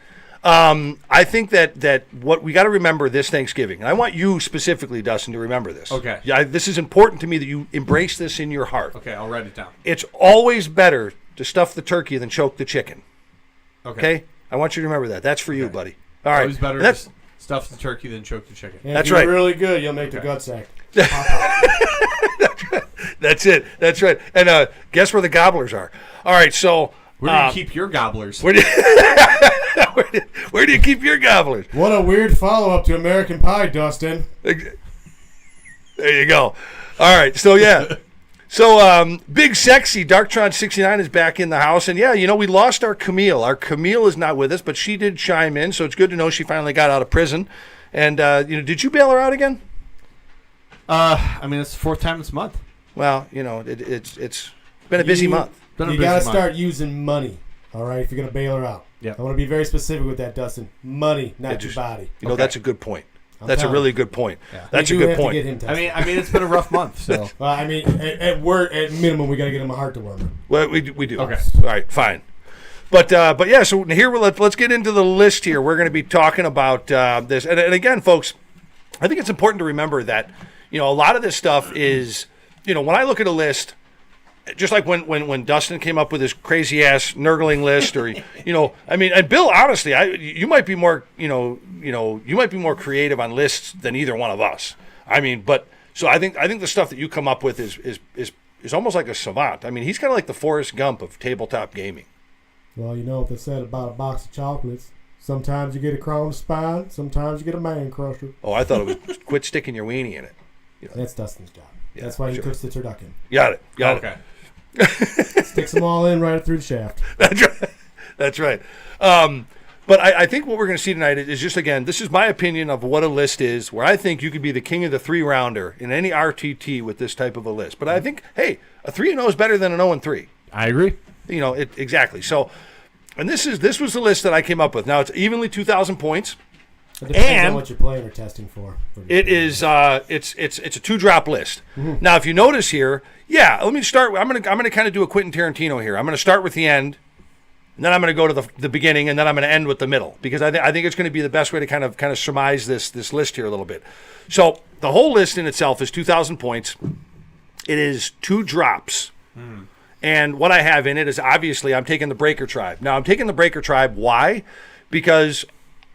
I think that what we got to remember this Thanksgiving, and I want you specifically, Dustin, to remember this. Okay. Yeah, this is important to me that you embrace this in your heart. Okay, I'll write it down. It's always better to stuff the turkey than choke the chicken. Okay? I want you to remember that. That's for you, buddy. All right. Always better to stuff the turkey than choke the chicken. And that's if right. You're really good. You'll make the gut sack. That's it. That's right. And guess where the gobblers are? All right. So where do you keep your gobblers? Where do you keep your gobblers? What a weird follow-up to American Pie, Dustin. There you go. All right. So yeah. So, Big Sexy, Darktron69 is back in the house. And, we lost our Camille. Our Camille is not with us, but she did chime in, so it's good to know she finally got out of prison And did you bail her out again? I mean, it's the fourth time this month. Well, it's been a busy month. You got to start using money, all right, if you're going to bail her out. Yeah. I want to be very specific with that, Dustin. Money, not your body. That's a good point. That's a really good point. Yeah. That's a good point. I mean, it's been a rough month. So, well, I mean, at minimum, we got to get him a heart to warmer. Well, we do. Okay. All right, fine. But yeah, so here let's get into the list here. We're going to be talking about this, and again, folks, I think it's important to remember that a lot of this stuff is when I look at a list. Just like when Dustin came up with his crazy ass nurgling list, or and Bill, honestly, you might be more you might be more creative on lists than either one of us. I mean, but so I think the stuff that you come up with is almost like a savant. I mean, he's kind of like the Forrest Gump of tabletop gaming. Well, you know what they said about a box of chocolates. Sometimes you get a crown spine, sometimes you get a man crusher. Oh, I thought it was quit sticking your weenie in it. That's Dustin's job. Yeah, that's why he cooks the turducken. Got it. Sticks them all in right through the shaft. That's right. But I think what we're going to see tonight is just, again, this is my opinion of what a list is, where I think you could be the king of the 3-rounder in any RTT with this type of a list. But I think, hey, a 3-0 is better than an 0-3. I agree. Exactly. So, and this was the list that I came up with. Now, it's evenly 2,000 points. It depends on what you're playing or testing for. It is. It's a 2-drop list. Mm-hmm. Now, if you notice here, let me start. I'm gonna kind of do a Quentin Tarantino here. I'm gonna start with the end, and then I'm gonna go to the beginning, and then I'm gonna end with the middle, because I think it's gonna be the best way to kind of surmise this list here a little bit. So the whole list in itself is 2,000 points. It is 2 drops. And what I have in it is, obviously, I'm taking the Breaker Tribe. Now, I'm taking the Breaker Tribe. Why? Because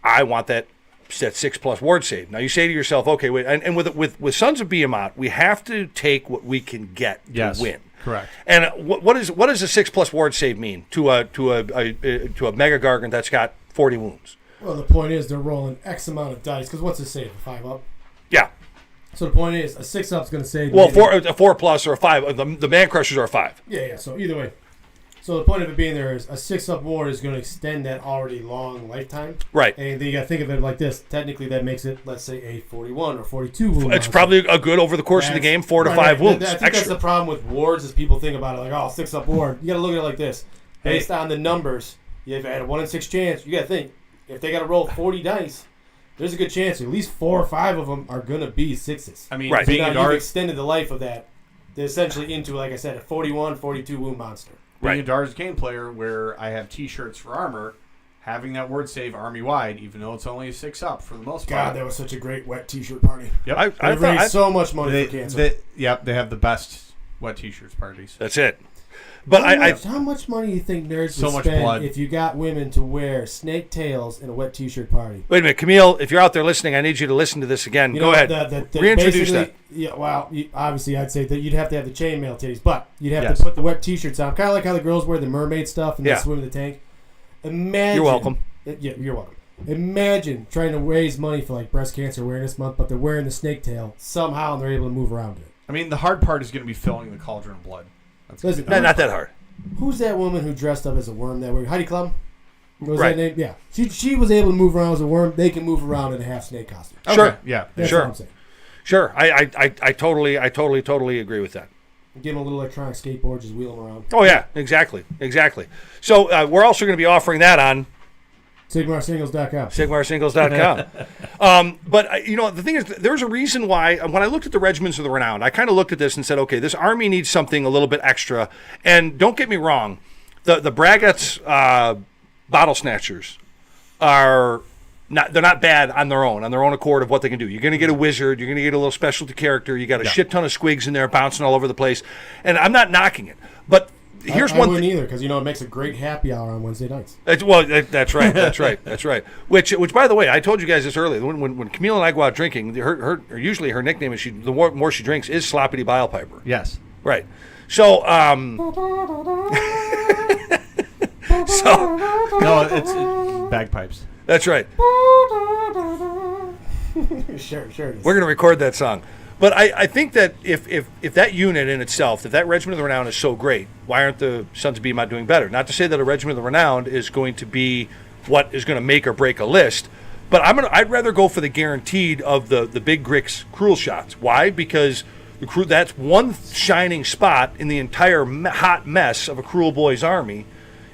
I want that 6+ ward save. Now, you say to yourself, okay, wait, and with Sons of BEHEMAT, we have to take what we can get to win. Correct. And what does a 6+ ward save mean to a Mega Gargant that's got 40 wounds? Well, the point is they're rolling X amount of dice, because what's the save? A 5-up? Yeah. So the point is, a 6-up's going to save. Well, a 4+ or a 5. The Man Crushers are a 5. Yeah. So either way. So the point of it being there is a 6-up ward is going to extend that already long lifetime. Right. And then you got to think of it like this. Technically, that makes it, let's say, a 41 or 42 wound. It's probably a good, over the course of the game, 4 to 5 wounds. I think that's the problem with wards, is people think about it like, 6-up ward. You got to look at it like this. Based on the numbers, you've had a 1 in 6 chance. You got to think, if they got to roll 40 dice, there's a good chance at least 4 or 5 of them are going to be 6s. I mean, so now you've extended the life of that essentially into, like I said, a 41, 42 wound monster. Being a Dar's game player, where I have T-shirts for armor, having that word save army-wide, even though it's only a 6-up for the most part. God, that was such a great wet T-shirt party. Yep. I raised so much money for cancer. They have the best wet T-shirts parties. That's it. But how much money do you think nerds would spend if you got women to wear snake tails in a wet T-shirt party? Wait a minute, Camille, if you're out there listening, I need you to listen to this again. Go ahead. Reintroduce that. Yeah, well, obviously, I'd say that you'd have to have the chainmail titties, but you'd have to put the wet T-shirts on, kind of like how the girls wear the mermaid stuff and they swim in the tank. Imagine. You're welcome. You're welcome. Imagine trying to raise money for like Breast Cancer Awareness Month, but they're wearing the snake tail somehow and they're able to move around it. I mean, the hard part is going to be filling the cauldron of blood. Not that hard. Who's that woman who dressed up as a worm that way? Heidi Klum? What was that name? Yeah. She was able to move around as a worm. They can move around in a half snake costume. Okay. Sure. Yeah. That's what I'm saying. Sure. I totally agree with that. Give them a little electronic skateboard, just wheel them around. Oh, yeah. Exactly. So we're also going to be offering that on SigmarSingles.com. SigmarSingles.com. But, the thing is, there's a reason why, when I looked at the Regiments of the Renowned, I kind of looked at this and said, okay, this army needs something a little bit extra. And don't get me wrong, the Braggots Bottle Snatchers they're not bad on their own accord of what they can do. You're going to get a wizard, you're going to get a little specialty character, you got a shit ton of squigs in there bouncing all over the place. And I'm not knocking it. But here's one thing either, because it makes a great happy hour on Wednesday nights. That's right. That's right. Which, by the way, I told you guys this earlier. When Camille and I go out drinking, usually her nickname is the more she drinks is Sloppity Bile Piper. Yes. Right. So no, it's bagpipes. That's right. Sure. We're going to record that song. But I think that if that unit in itself, if that Regiment of the Renowned is so great, why aren't the Sons of BEHEMAT doing better? Not to say that a Regiment of the Renowned is going to be what is going to make or break a list, But I'd rather go for the guaranteed of the Big Grix cruel shots. Why? Because that's one shining spot in the entire hot mess of a Cruel Boys army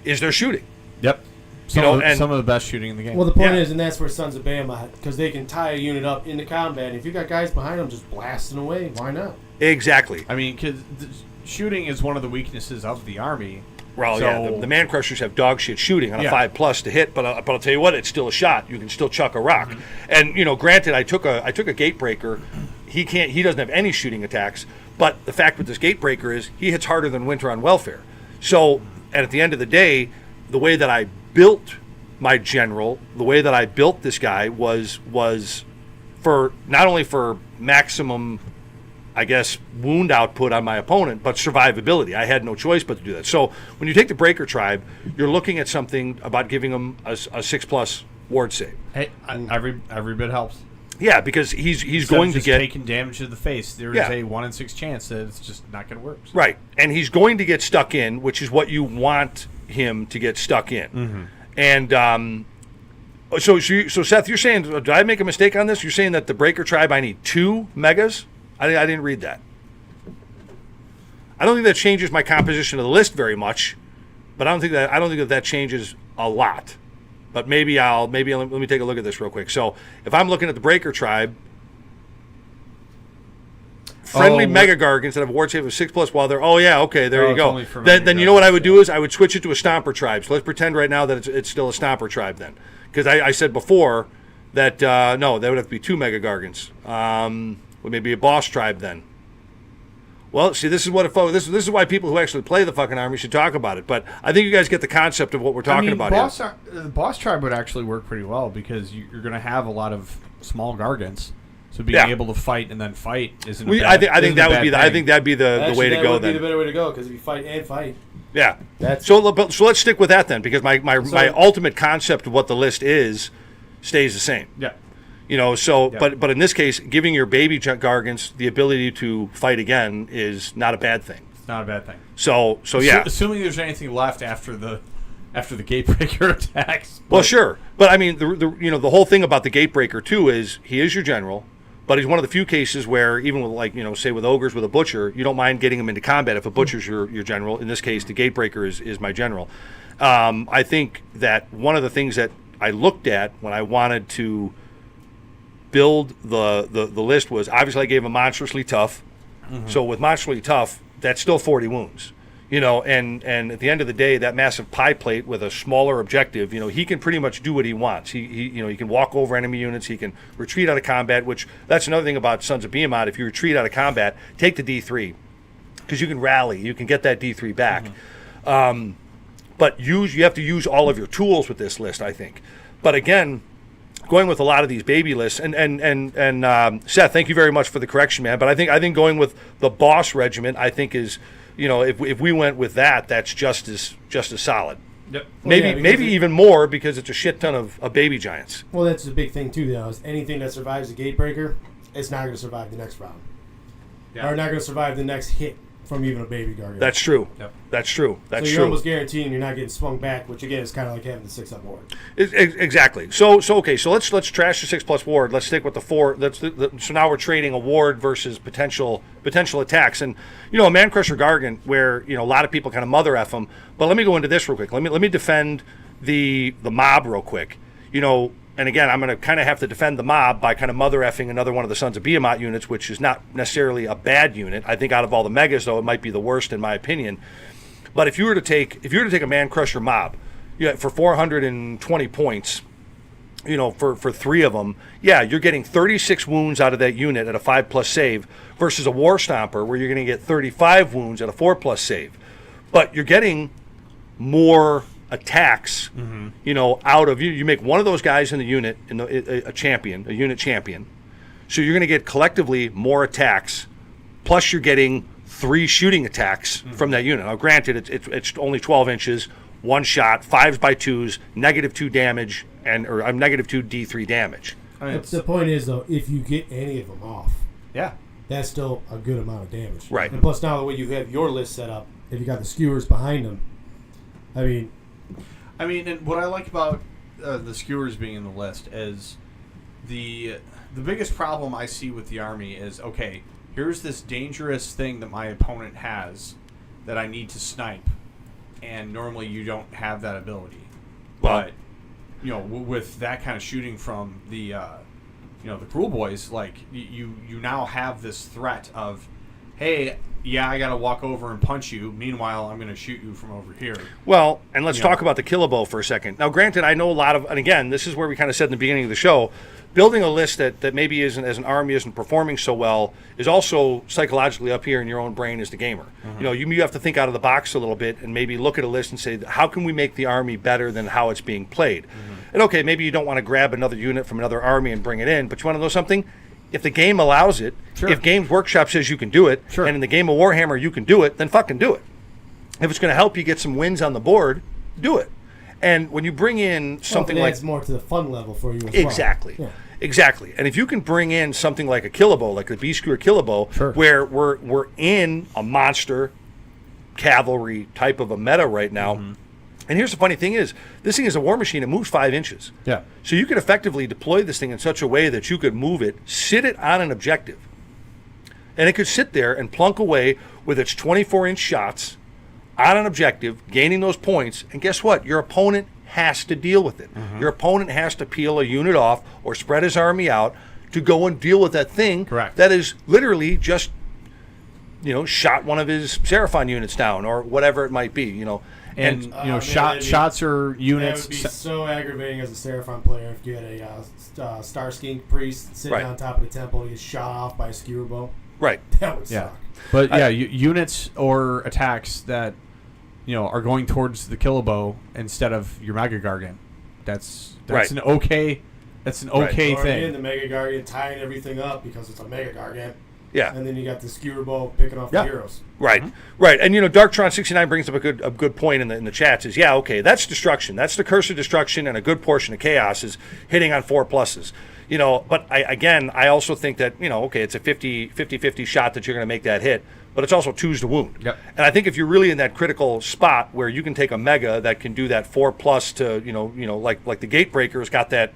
is their shooting. Yep. Some of the best shooting in the game. Well, the point is, and that's where Sons of BEHEMAT, because they can tie a unit up into combat. And if you got guys behind them just blasting away, why not? Exactly. I mean, because shooting is one of the weaknesses of the army. Well, the man crushers have dog shit shooting on a 5+ to hit, but I'll tell you what, it's still a shot. You can still chuck a rock. And granted, I took a gatebreaker. He doesn't have any shooting attacks, but the fact with this gatebreaker is he hits harder than Winter on Welfare. So, and at the end of the day, the way that I built my general, the way that I built this guy was for not only for maximum, I guess, wound output on my opponent, but survivability. I had no choice but to do that. So when you take the Breaker Tribe, you're looking at something about giving him a 6+ ward save. Hey, every bit helps. Yeah, because he's going to get taking damage to the face. There is a 1 in 6 chance that it's just not going to work. Right, and he's going to get stuck in, which is what you want him to get stuck in. And so Seth, you're saying, did I make a mistake on this? You're saying that the Breaker Tribe, I need 2 megas? I didn't read that. I don't think that changes my composition of the list very much, but I don't think that changes a lot. But maybe let me take a look at this real quick. So if I'm looking at the Breaker Tribe, friendly Mega Gargants that have a ward save of 6+, while they're there you go. Then you know what I would do is I would switch it to a Stomper Tribe. So let's pretend right now that it's still a Stomper Tribe then, because I said before that no, that would have to be 2 Mega Gargants. Well, maybe a Boss Tribe then. Well, see, this is why people who actually play the fucking army should talk about it. But I think you guys get the concept of what we're talking about here. The Boss Tribe would actually work pretty well because you're going to have a lot of small Gargants. So being able to fight and then fight isn't. I think that'd be the way to go. That would be the better way to go because if you fight and fight. Yeah. So let's stick with that then, because my ultimate concept of what the list is stays the same. Yeah. But in this case, giving your baby Gargants the ability to fight again is not a bad thing. It's not a bad thing. So yeah. Assuming there's anything left after the Gatebreaker attacks. Well, sure, but I mean, the whole thing about the Gatebreaker too is he is your general, but he's one of the few cases where even with say with ogres with a butcher, you don't mind getting him into combat if a butcher's your general. In this case, the Gatebreaker is my general. I think that one of the things that I looked at when I wanted to build the list was, obviously I gave him monstrously tough. So with monstrously tough, that's still 40 wounds. And at the end of the day, that massive pie plate with a smaller objective, he can pretty much do what he wants. He can walk over enemy units, he can retreat out of combat, which that's another thing about Sons of BEHEMAT. If you retreat out of combat, take the D3 because you can rally, you can get that D3 back. But you have to use all of your tools with this list, I think. But again, going with a lot of these baby lists, and Seth, thank you very much for the correction, man. But I think going with the Boss Regiment, I think is, if we went with that, that's just as solid. Yep. Maybe even more because it's a shit ton of baby giants. Well, that's the big thing too, though. Is anything that survives the Gatebreaker, it's not going to survive the next round, or not going to survive the next hit from even a baby Gargant. That's true. Yep. That's true. So you're almost guaranteeing you're not getting swung back, which again is kind of like having the 6+ ward. Exactly. So okay. So let's trash the 6+ ward. Let's stick with the 4. So now we're trading a ward versus potential attacks, and a Man Crusher Gargant where a lot of people kind of mother F them. But let me go into this real quick. Let me defend the mob real quick. And again, I'm going to kind of have to defend the mob by kind of mother effing another one of the Sons of BEHEMAT units, which is not necessarily a bad unit. I think out of all the megas, though, it might be the worst in my opinion. But if you were to take a Man Crusher mob, for 420 points, for 3 of them, you're getting 36 wounds out of that unit at a 5+ save versus a War Stomper where you're going to get 35 wounds at a 4+ save. But you're getting more attacks, out of you. You make one of those guys in the unit, a unit champion. So you're going to get collectively more attacks, plus you're getting 3 shooting attacks from that unit. Now, granted, it's only 12 inches, 1 shot, 5s by 2s, -2 damage, or -2 D3 damage. The point is, though, if you get any of them off, that's still a good amount of damage. Right. And plus, now the way you have your list set up, if you got the skewers behind them, I mean, and what I like about the skewers being in the list is the biggest problem I see with the army is, okay, here's this dangerous thing that my opponent has that I need to snipe, and normally you don't have that ability. But with that kind of shooting from the the Cruel Boys, like you now have this threat of, hey, yeah, I got to walk over and punch you. Meanwhile, I'm going to shoot you from over here. Well, and let's talk about the Killabo for a second. Now, granted, I know a lot of, and again, this is where we kind of said in the beginning of the show, building a list that maybe isn't, as an army, isn't performing so well is also psychologically up here in your own brain as the gamer. Mm-hmm. You have to think out of the box a little bit and maybe look at a list and say, how can we make the army better than how it's being played? Mm-hmm. And okay, maybe you don't want to grab another unit from another army and bring it in, but you want to know something? If the game allows it, if Games Workshop says you can do it, and in the game of Warhammer you can do it, then fucking do it. If it's going to help you get some wins on the board, do it. And when you bring in something like... it adds more to the fun level for you as exactly. well. Exactly. And if you can bring in something like a Killabo, like the B-Skewer Killabo, where we're in a monster cavalry type of a meta right now. Mm-hmm. And here's the funny thing is, this thing is a war machine. It moves 5 inches. Yeah. So you could effectively deploy this thing in such a way that you could move it, sit it on an objective, and it could sit there and plunk away with its 24-inch shots on an objective, gaining those points. And guess what? Your opponent has to deal with it. Mm-hmm. Your opponent has to peel a unit off or spread his army out to go and deal with that thing. Correct. That is literally just, shot one of his Seraphon units down or whatever it might be, And shots are units. That would be so aggravating as a Seraphon player if you had a Star Skink priest sitting on top of the temple and he gets shot off by a skewer bow. Right. That would suck. But units or attacks that are going towards the Killabo instead of your Mega Gargant. That's right. an okay. That's an okay thing. Or the Mega Gargant tying everything up because it's a Mega Gargant. Yeah. And then you got the skewer bow picking off the heroes. Right. Mm-hmm. Right. And Darktron69 brings up a good point in the chats is, that's destruction. That's the curse of destruction, and a good portion of chaos is hitting on 4+. But I also think that, it's a 50-50 shot that you're going to make that hit, but it's also 2s to wound. Yep. And I think if you're really in that critical spot where you can take a mega that can do that 4+ to, like the Gatebreaker has got that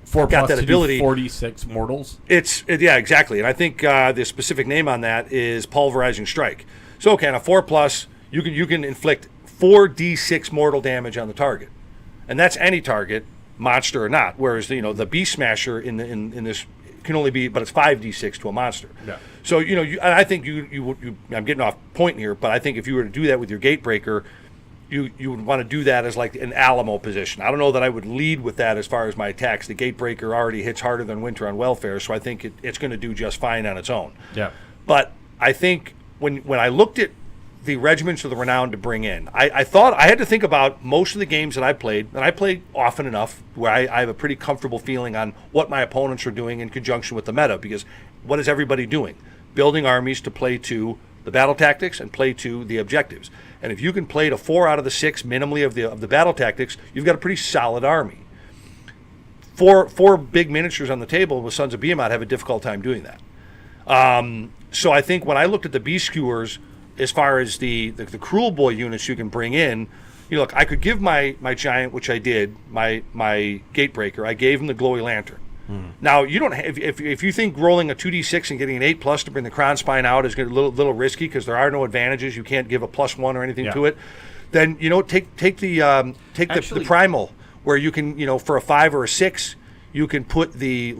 4+ got that to ability. 46 mortals. Exactly. And I think the specific name on that is Pulverizing Strike. So on a 4+, you can inflict 4d6 mortal damage on the target, and that's any target, monster or not. Whereas the Beast Smasher in this can only be, but it's 5d6 to a monster. Yeah. So and I think you I'm getting off point here, but I think if you were to do that with your Gatebreaker, you would want to do that as like an Alamo position. I don't know that I would lead with that as far as my attacks. The Gatebreaker already hits harder than Winter on Welfare, so I think it's going to do just fine on its own. Yeah. But I think when I looked at the regiments of the renowned to bring in, I thought I had to think about most of the games that I played, and I played often enough where I have a pretty comfortable feeling on what my opponents are doing in conjunction with the meta, because what is everybody doing? Building armies to play to the battle tactics and play to the objectives. And if you can play to 4 out of the 6 minimally of the battle tactics, you've got a pretty solid army. Four big miniatures on the table with Sons of BEHEMAT have a difficult time doing that. So I think when I looked at the B-Skewers, as far as the Cruel Boy units you can bring in, look, I could give my giant, which I did, my Gatebreaker, I gave him the Glowy Lantern. Now, you don't if you think rolling a 2d6 and getting an 8+ to bring the Crown Spine out is a little risky because there are no advantages, you can't give a +1 or anything to it, then take the Primal, where you can for a 5 or a 6 you can put the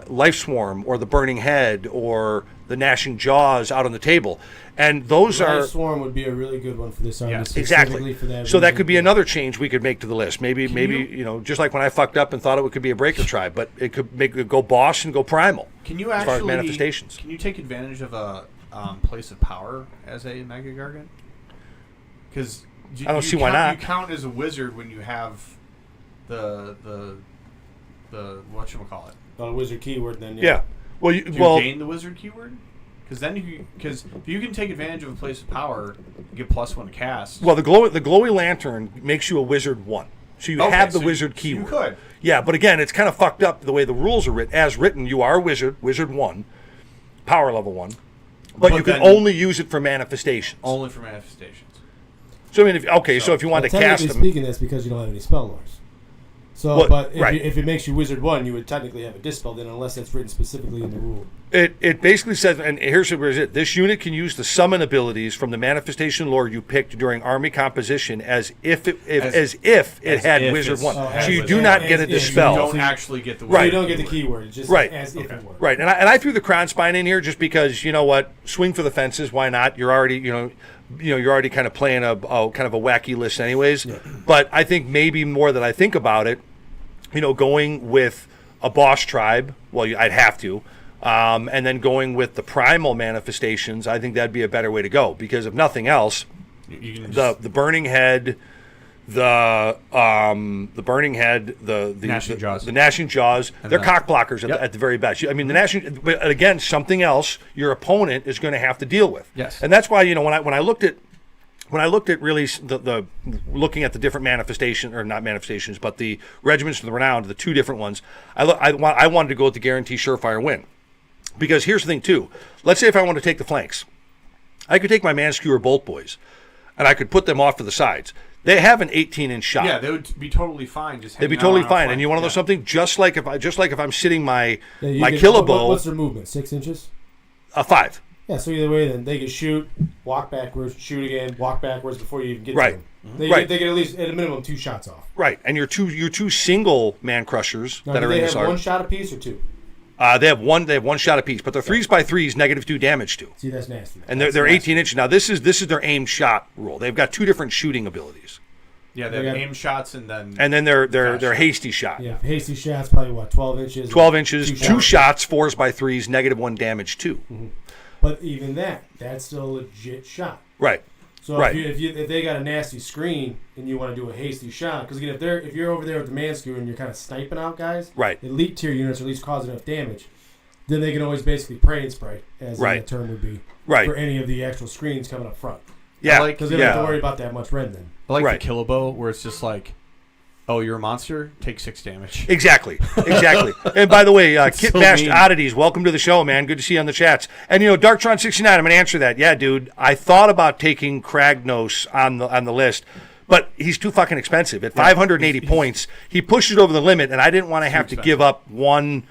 Life Swarm or the Burning Head or the Gnashing Jaws out on the table. And those Life Swarm would be a really good one for this army. Yes, exactly. For that so that could be another change we could make to the list. Maybe just like when I fucked up and thought it could be a Breaker Tribe, but it could make it go Boss and go Primal. Can you as far as manifestations? Can you take advantage of a place of power as a Mega Gargant? Because I don't see why not. You count as a wizard when you have the whatchamacallit. The wizard keyword then. Yeah. Well, you gain the wizard keyword? Because if you can take advantage of a place of power, you get +1 to cast. Well, the Glowy Lantern makes you a wizard 1, so you have the wizard keyword. You could. Yeah, but again, it's kind of fucked up the way the rules are written. As written, you are a wizard 1, power level 1, but you can only use it for manifestations. Only for manifestations. So I mean, so if you want to cast them, speaking, that's because you don't have any spell lords. So, but if it makes you Wizard 1, you would technically have a dispel then, unless that's written specifically in the rule. It basically says, and here's where it. This unit can use the summon abilities from the manifestation lore you picked during army composition as if it had Wizard 1. So you do not get a dispel. You don't actually get the word. Right. You don't get the keyword. It's just as if it were. Right. And I threw the crown spine in here just because, you know what, swing for the fences. Why not? You're already, you're already kind of playing a kind of a wacky list anyways. Yeah. But I think maybe more that I think about it, going with a boss tribe. Well, I'd have to. And then going with the primal manifestations, I think that'd be a better way to go because if nothing else, the burning head, the gnashing jaws, they're cock blockers at the very best. I mean, the gnashing, but again, something else your opponent is going to have to deal with. Yes, and that's why when I looked at really the looking at the different manifestations, or not manifestations, but the regiments of the renowned, the two different ones, I wanted to go with the guarantee surefire win. Because here's the thing, too. Let's say if I want to take the flanks, I could take my man-skewer bolt boys, and I could put them off to the sides. They have an 18-inch shot. Yeah, they would be totally fine. They'd be totally fine. And you want to know something? Just like if I'm sitting my Killabo. What's their movement? 6 inches? 5. Yeah, so either way, then they can shoot, walk backwards, shoot again, walk backwards before you even get to them. They get at least, at a minimum, 2 shots off. Right, and your two single man crushers now, that are in this army. Do they have 1 shot apiece or 2? They have one shot apiece, but they're 3x3s, -2 damage to. See, that's nasty. And they're 18 inches. Now this is their aimed shot rule. They've got 2 different shooting abilities. Yeah, they have aim shots and then their hasty shot. Yeah, hasty shots probably 12 inches. 12 inches, 2 shots, 4x3s, -1 damage to. Mm-hmm. But even that's still a legit shot. Right. So if they got a nasty screen and you want to do a hasty shot, because again, if you're over there with the man skewer and you're kind of sniping out guys, right, elite tier units, or at least cause enough damage, then they can always basically pray and spray, as the term would be, for any of the actual screens coming up front. Yeah, because they don't have to worry about that much red then. I like the Killabo, where it's just like, oh, you're a monster? Take 6 damage. Exactly. And by the way, Kit Bashed Oddities, welcome to the show, man. Good to see you on the chats. And, Darktron69, I'm going to answer that. Yeah, dude, I thought about taking Kragnos on the list, but he's too fucking expensive. At 580 points, he pushes over the limit, and I didn't want to have to give up one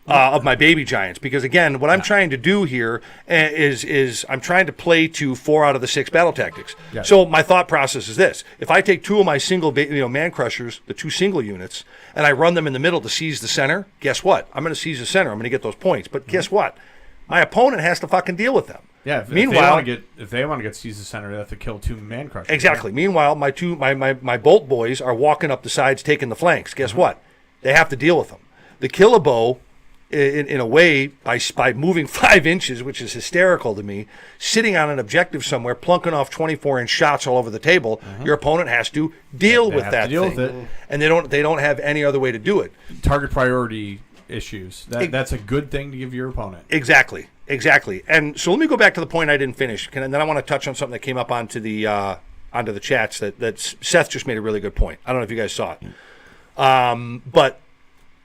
of my baby giants. Because, again, what I'm trying to do here is I'm trying to play to 4 out of the 6 battle tactics. Yeah. So my thought process is this. If I take 2 of my single man crushers, the 2 single units, and I run them in the middle to seize the center, guess what? I'm going to seize the center. I'm going to get those points. But guess what? My opponent has to fucking deal with them. Yeah, meanwhile, if they want to get seize the center, they have to kill 2 man crushers. Exactly. Right? Meanwhile, my bolt boys are walking up the sides, taking the flanks. Guess what? They have to deal with them. The Killabo, in a way, by moving 5 inches, which is hysterical to me, sitting on an objective somewhere, plunking off 24-inch shots all over the table, your opponent has to deal with that thing. With it. And they don't have any other way to do it. Target priority issues. That's a good thing to give your opponent. Exactly. And so let me go back to the point I didn't finish, and then I want to touch on something that came up onto the chats that Seth just made a really good point. I don't know if you guys saw it. But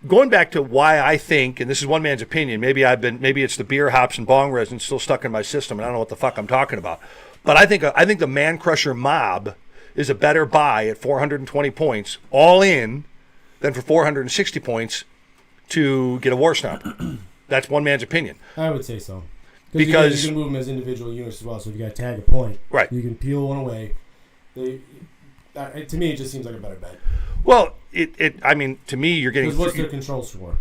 going back to why I think, and this is one man's opinion, maybe it's the beer, hops, and bong resin still stuck in my system, and I don't know what the fuck I'm talking about. But I think the Man Crusher Mob is a better buy at 420 points, all in, than for 460 points to get a War Stomper. That's one man's opinion. I would say so. Because you can move them as individual units as well, so if you got to tag a point, right, you can peel one away. To me, it just seems like a better bet. Well, I mean, to me, you're getting. What's their control score?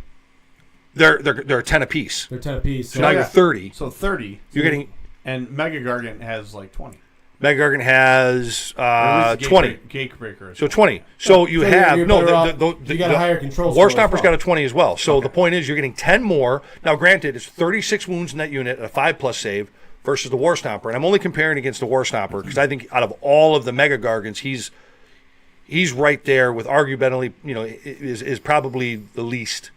They're 10 apiece. They're 10 apiece. So now you're 30. So 30. You're getting. And Mega Gargant has like 20. Mega Gargant has 20. Gatebreaker. So 20. So you have you got a higher control. War Stomper's got a 20 as well. So the point is, you're getting 10 more. Now, granted, it's 36 wounds in that unit at a 5+ save versus the War Stomper, and I'm only comparing against the War Stomper because I think out of all of the Mega Gargants, he's right there with arguably, is probably the least.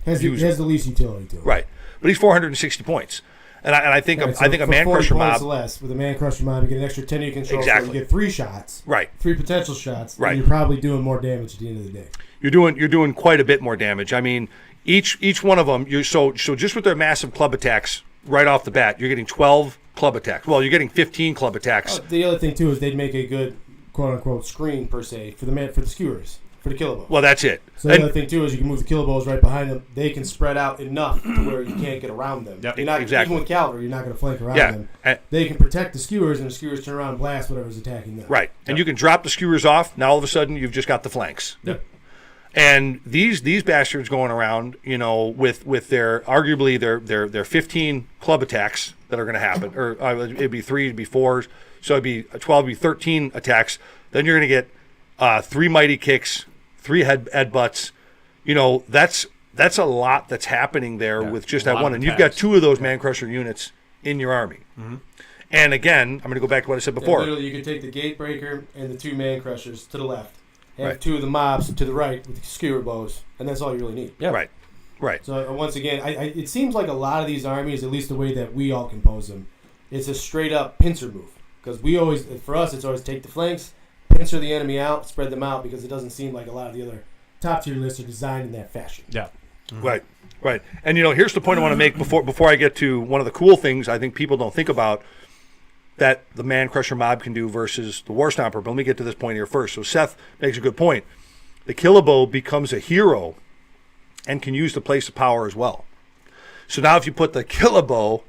Has the least utility to it. Right, but he's 460 points, and I think a Man Crusher Mob less with a Man Crusher Mob, you get an extra 10 unit control. Exactly. So you get 3 shots. Right. 3 potential shots. Right. And you're probably doing more damage at the end of the day. You're doing quite a bit more damage. I mean, each one of them. So just with their massive club attacks right off the bat, you're getting 12 club attacks. Well, you're getting 15 club attacks. The other thing too is they'd make a good quote unquote screen per se for the skewers. for the killer bows. Well, that's it. So the other thing too is you can move the killer bows right behind them. They can spread out enough to where you can't get around them. Yep, you're not, exactly. Even with cavalry, you're not going to flank around them. They can protect the skewers, and the skewers turn around and blast whatever's attacking them. Right, and you can drop the skewers off. Now all of a sudden you've just got the flanks. Yep. And these bastards going around, you know, with their arguably their 15 club attacks that are going to happen, or it'd be 3, it'd be 4, so it'd be 12, it'd be 13 attacks. Then you're going to get 3 mighty kicks, 3 headbutts. You know, that's a lot that's happening there with just that one, and you've got 2 of those man crusher units in your army. Mm-hmm. And again, I'm going to go back to what I said before. And literally, you can take the gatebreaker and the 2 man crushers to the left. Have 2 of the mobs to the right with the skewer bows, and that's all you really need. Yeah. Right. So once again, it seems like a lot of these armies, at least the way that we all compose them, it's a straight up pincer move. Because for us, it's always take the flanks, pincer the enemy out, spread them out, because it doesn't seem like a lot of the other top tier lists are designed in that fashion. Yeah. Mm-hmm. Right. And you know, here's the point I want to make before I get to one of the cool things I think people don't think about that the Man Crusher mob can do versus the War Stomper. But let me get to this point here first. So Seth makes a good point. The Killabo becomes a hero and can use the place of power as well. So now if you put the Killabo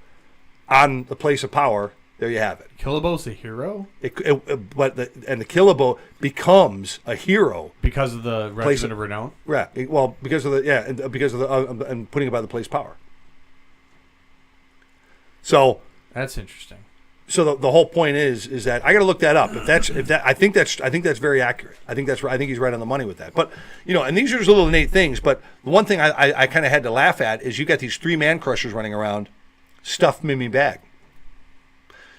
on the place of power, there you have it. Killabo's a hero? The Killabo becomes a hero because of the Regiment of Renown? Right. Well, because of the and putting it by the place of power. So that's interesting. So the whole point is that I got to look that up. I think that's very accurate. I think he's right on the money with that. But you know, and these are just little innate things. But the one thing I kind of had to laugh at is you got these 3 man crushers running around, stuffed Mimi bag.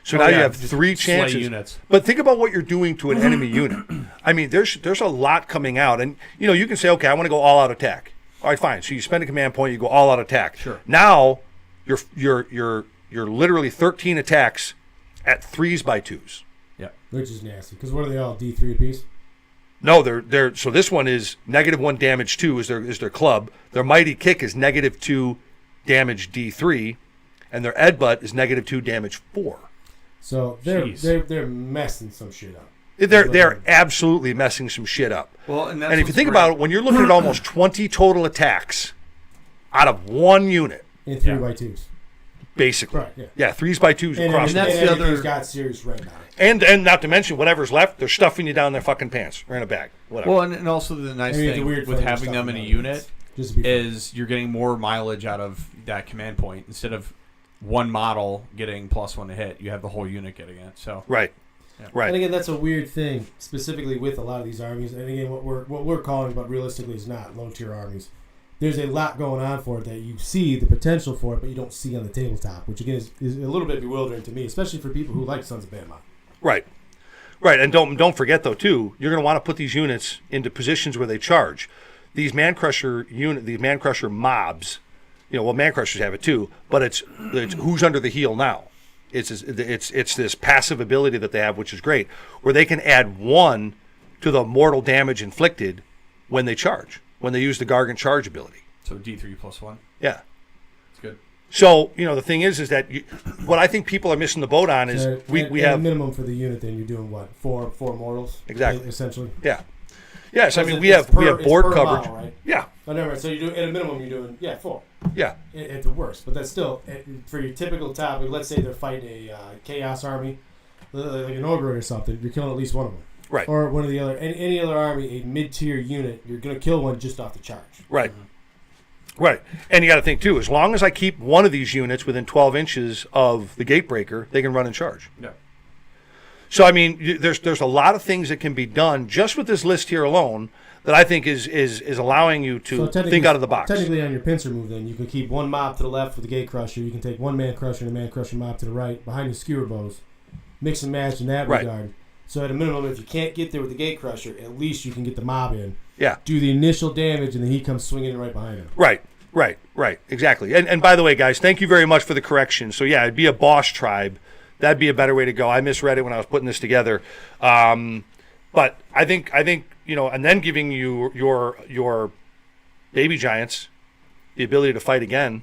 So now you have 3 chances. Units. But think about what you're doing to an enemy unit. I mean, there's a lot coming out, and you know, you can say, okay, I want to go all out attack. All right, fine. So you spend a command point, you go all out attack. Sure. Now you're literally 13 attacks at 3s by 2s. Yeah, which is nasty. Because what are they all, D3 apiece? No, they're so this one is -1 damage 2 is their club. Their mighty kick is -2 damage D3, and their Edbutt is -2 damage 4. So they're messing some shit up. They're absolutely messing some shit up. Well, and if you think about it, when you're looking at almost 20 total attacks out of 1 unit in 3 by 2s. Basically, right, yeah, 3s by 2s across. And that's the other. Got serious red on it. And not to mention whatever's left, they're stuffing you down their fucking pants or in a bag, whatever. Well, and also the nice thing with having them in a unit is you're getting more mileage out of that command point instead of one model getting +1 to hit. You have the whole unit getting it. So right. And again, that's a weird thing, specifically with a lot of these armies. And again, what we're calling, but realistically, is not low tier armies. There's a lot going on for it that you see the potential for it, but you don't see on the tabletop, which again is a little bit bewildering to me, especially for people who like Sons of Behemat. Right, and don't forget though too, you're going to want to put these units into positions where they charge. These Man Crusher mobs, you know, well, Man Crushers have it too, but it's who's under the heel now. It's this passive ability that they have, which is great, where they can add 1 to the mortal damage inflicted when they charge. When they use the Gargant charge ability. So D3 +1? Yeah. That's good. So, you know, the thing is that what I think people are missing the boat on is we have... a minimum for the unit, then you're doing what? 4 mortals? Exactly. Essentially? Yeah. Yes, I mean, we have board coverage. Model, right? Yeah. Oh, never mind. So you do, at a minumum, you're doing, 4. Yeah. At the worst. But that's still, for your typical topic, let's say they're fighting a Chaos army, like an Ogre or something, you're killing at least one of them. Right. Or one of the other, any other army, a mid-tier unit, you're going to kill one just off the charge. Right. Right. And you got to think, too, as long as I keep one of these units within 12 inches of the Gatebreaker, they can run and charge. Yeah. So, I mean, there's a lot of things that can be done just with this list here alone that I think is allowing you to think out of the box. Technically, on your pincer move, then, you can keep 1 mob to the left with the Gate Crusher. You can take 1 Man Crusher and a Man Crusher mob to the right behind your Skewer Bows. Mix and match in that regard. So at a minimum, if you can't get there with the Gate Crusher, at least you can get the mob in. Yeah. Do the initial damage, and then he comes swinging in right behind him. Right. Exactly. And by the way, guys, thank you very much for the correction. So, yeah, it'd be a boss tribe. That'd be a better way to go. I misread it when I was putting this together. But I think you know, and then giving you your baby giants the ability to fight again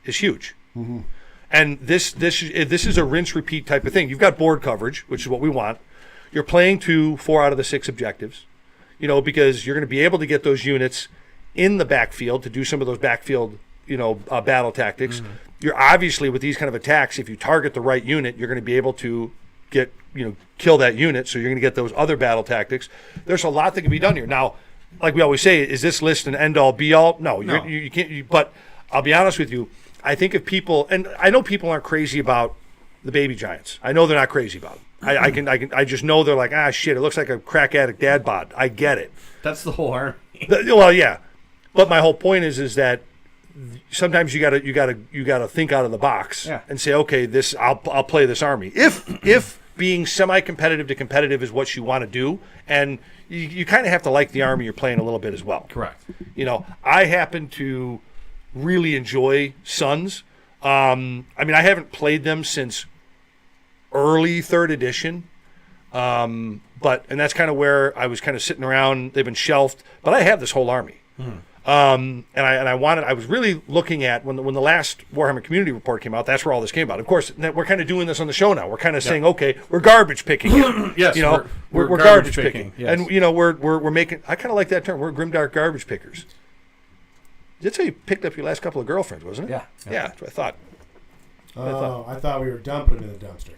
is huge. Mm-hmm. And this is a rinse repeat type of thing. You've got board coverage, which is what we want. You're playing to 4 out of the 6 objectives. because you're going to be able to get those units in the backfield to do some of those backfield, battle tactics. You're obviously, with these kind of attacks, if you target the right unit, you're going to be able to kill that unit. So you're going to get those other battle tactics. There's a lot that can be done here. Now, like we always say, is this list an end all be all? No. You can't. But I'll be honest with you. I think if people, and I know people aren't crazy about the baby giants. I know they're not crazy about them. I just know they're like, shit, it looks like a crack addict dad bod. I get it. That's the whole army. Well, yeah. But my whole point is that sometimes you gotta think out of the box and say, okay, I'll play this army. If being semi-competitive to competitive is what you want to do, and you kind of have to like the army you're playing a little bit as well. Correct. I happen to really enjoy Suns. I haven't played them since early 3rd edition. And that's kind of where I was kind of sitting around. They've been shelved, but I have this whole army. I was really looking at when the last Warhammer Community Report came out. That's where all this came about. Of course, we're kind of doing this on the show now. We're kind of saying, okay, we're garbage picking. Yes, we're garbage picking. Yes. And we're making. I kind of like that term. We're Grimdark garbage pickers. That's how you picked up your last couple of girlfriends, wasn't it? Yeah. That's what I thought. I thought we were dumping them in the dumpster.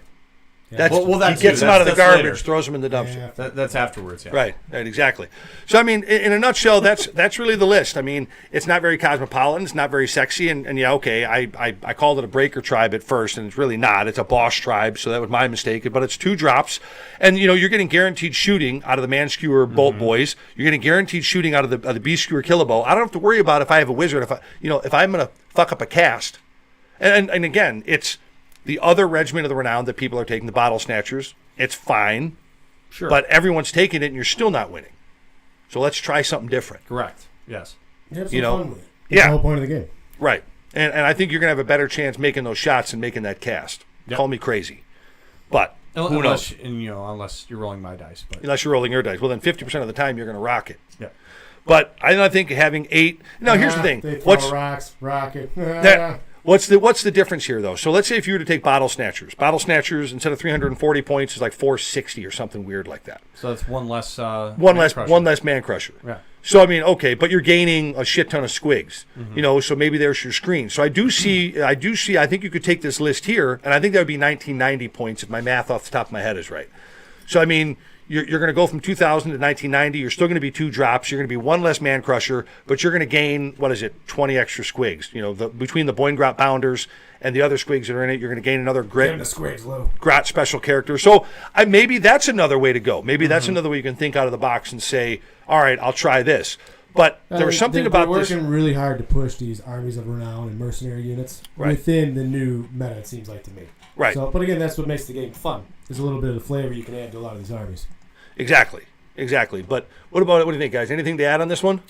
Yeah. He gets them out of the garbage, later. Throws them in the dumpster. Yeah, that's afterwards. Yeah. Right, exactly. So, in a nutshell, that's really the list. It's not very cosmopolitan. It's not very sexy. And okay, I called it a breaker tribe at first, and it's really not. It's a boss tribe, so that was my mistake. But it's 2 drops. And, you're getting guaranteed shooting out of the Man-Skewer Bolt Boys. You're getting guaranteed shooting out of the Beast-Skewer Killabow. I don't have to worry about if I have a wizard, if I'm going to fuck up a cast. And again, it's the other Regiment of the Renowned that people are taking, the Bottle Snatchers. It's fine. Sure. But everyone's taking it and you're still not winning. So let's try something different. Correct. Yes. You have some fun with it. That's the whole point of the game. Right. And I think you're going to have a better chance making those shots and making that cast. Yep. Call me crazy. But who knows? Unless you're rolling my dice. But. Unless you're rolling your dice. Well, then 50% of the time you're going to rock it. Yeah. But I think having 8... Now, here's the thing. They throw rocks, rocket. What's the difference here, though? So let's say if you were to take Bottle Snatchers. Bottle Snatchers, instead of 340 points, is like 460 or something weird like that. So that's one less one less Man Crusher. Yeah. So, okay, but you're gaining a shit ton of squigs. So maybe there's your screen. So I think you could take this list here, and I think that would be 1990 points if my math off the top of my head is right. So, you're going to go from 2000 to 1990. You're still going to be 2 drops. You're going to be 1 less Man Crusher, but you're going to gain, 20 extra squigs. Between the Boingrot Bounders and the other squigs that are in it, you're going to gain another Grot special character. So maybe that's another way to go. Maybe that's another way you can think out of the box and say, all right, I'll try this. But there was something about this. They're working really hard to push these armies of renown and mercenary units within the new meta, it seems like to me. Right. So, but again, that's what makes the game fun. There's a little bit of the flavor you can add to a lot of these armies. Exactly. But what do you think, guys? Anything to add on this one?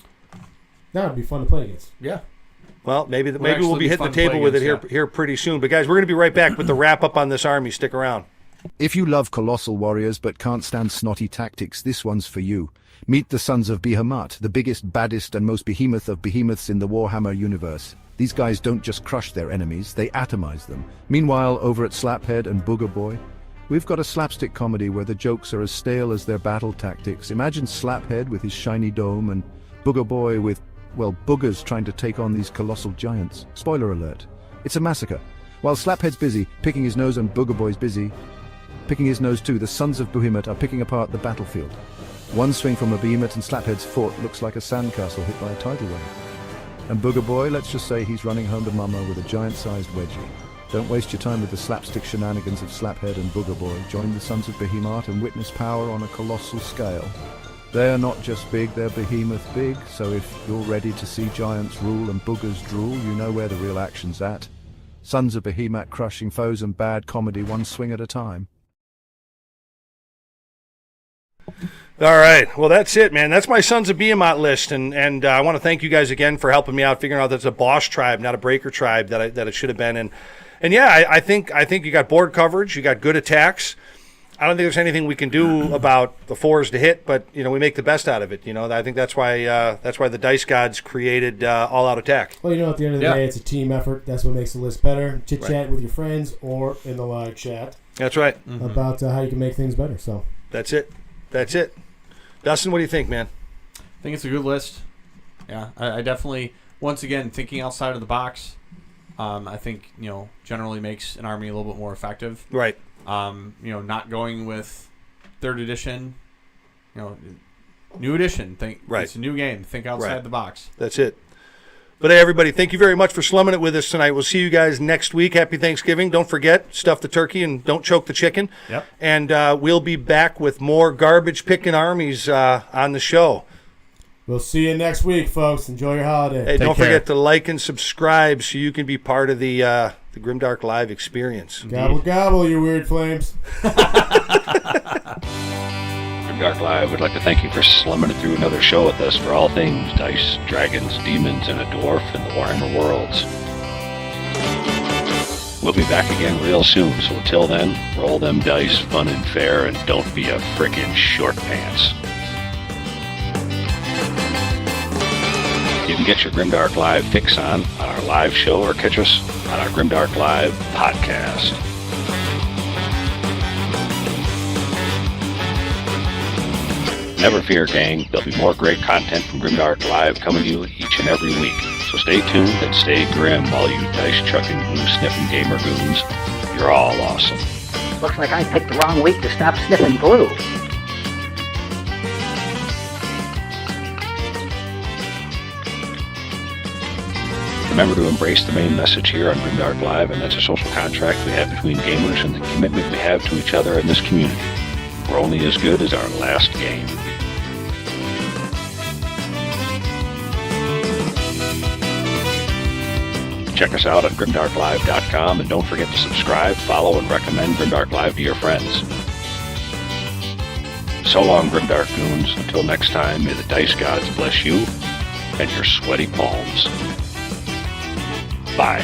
That would be fun to play against. Yeah. Well, maybe we'll be hitting the table with it here pretty soon. But guys, we're going to be right back with the wrap up on this army. Stick around. If you love colossal warriors but can't stand snotty tactics, this one's for you. Meet the Sons of BEHEMAT, the biggest, baddest, and most behemoth of behemoths in the Warhammer universe. These guys don't just crush their enemies, they atomize them. Meanwhile, over at Slaphead and Booger Boy, we've got a slapstick comedy where the jokes are as stale as their battle tactics. Imagine Slaphead with his shiny dome and Booger Boy with, boogers trying to take on these colossal giants. Spoiler alert. It's a massacre. While Slaphead's busy picking his nose and Booger Boy's busy picking his nose too, the Sons of BEHEMAT are picking apart the battlefield. One swing from a behemoth and Slaphead's fort looks like a sandcastle hit by a tidal wave. And Booger Boy, let's just say he's running home to mama with a giant-sized wedgie. Don't waste your time with the slapstick shenanigans of Slaphead and Booger Boy. Join the Sons of BEHEMAT and witness power on a colossal scale. They're not just big, they're behemoth big, so if you're ready to see giants rule and boogers drool, you know where the real action's at. Sons of BEHEMAT crushing foes and bad comedy one swing at a time. All right. Well, that's it, man. That's my Sons of BEHEMAT list, and I want to thank you guys again for helping me out figuring out that's a boss tribe, not a breaker tribe that it should have been. And yeah, I think you got board coverage, you got good attacks. I don't think there's anything we can do about the 4s to hit, but we make the best out of it. I think that's why the dice gods created all out attack. Well, at the end of the day, it's a team effort. That's what makes the list better. Chit chat with your friends or in the live chat. That's right. About how you can make things better. So that's it. Dustin, what do you think, man? I think it's a good list. Yeah, I definitely, once again, thinking outside of the box, I think, generally makes an army a little bit more effective. Right. Not going with 3rd edition, new edition. It's a new game. Think outside the box. That's it. But hey, everybody, thank you very much for slumming it with us tonight. We'll see you guys next week. Happy Thanksgiving. Don't forget, stuff the turkey and don't choke the chicken. Yep. And we'll be back with more garbage-picking armies on the show. We'll see you next week, folks. Enjoy your holiday. Hey, don't forget to like and subscribe so you can be part of the Grimdark Live experience. Gobble, gobble, you weird flames. Grimdark Live would like to thank you for slumming it through another show with us for all things dice, dragons, demons, and a dwarf in the Warhammer worlds. We'll be back again real soon, so until then, roll them dice, fun and fair, and don't be a frickin' short pants. You can get your Grimdark Live fix on our live show or catch us on our Grimdark Live podcast. Never fear, gang. There'll be more great content from Grimdark Live coming to you each and every week. So stay tuned and stay grim, all you dice-chucking, glue-sniffing gamer goons. You're all awesome. Looks like I picked the wrong week to stop sniffing glue. Remember to embrace the main message here on Grimdark Live, and that's a social contract we have between gamers and the commitment we have to each other in this community. We're only as good as our last game. Check us out at grimdarklive.com, and don't forget to subscribe, follow, and recommend Grimdark Live to your friends. So long, Grimdark Goons. Until next time, may the dice gods bless you and your sweaty palms. Bye.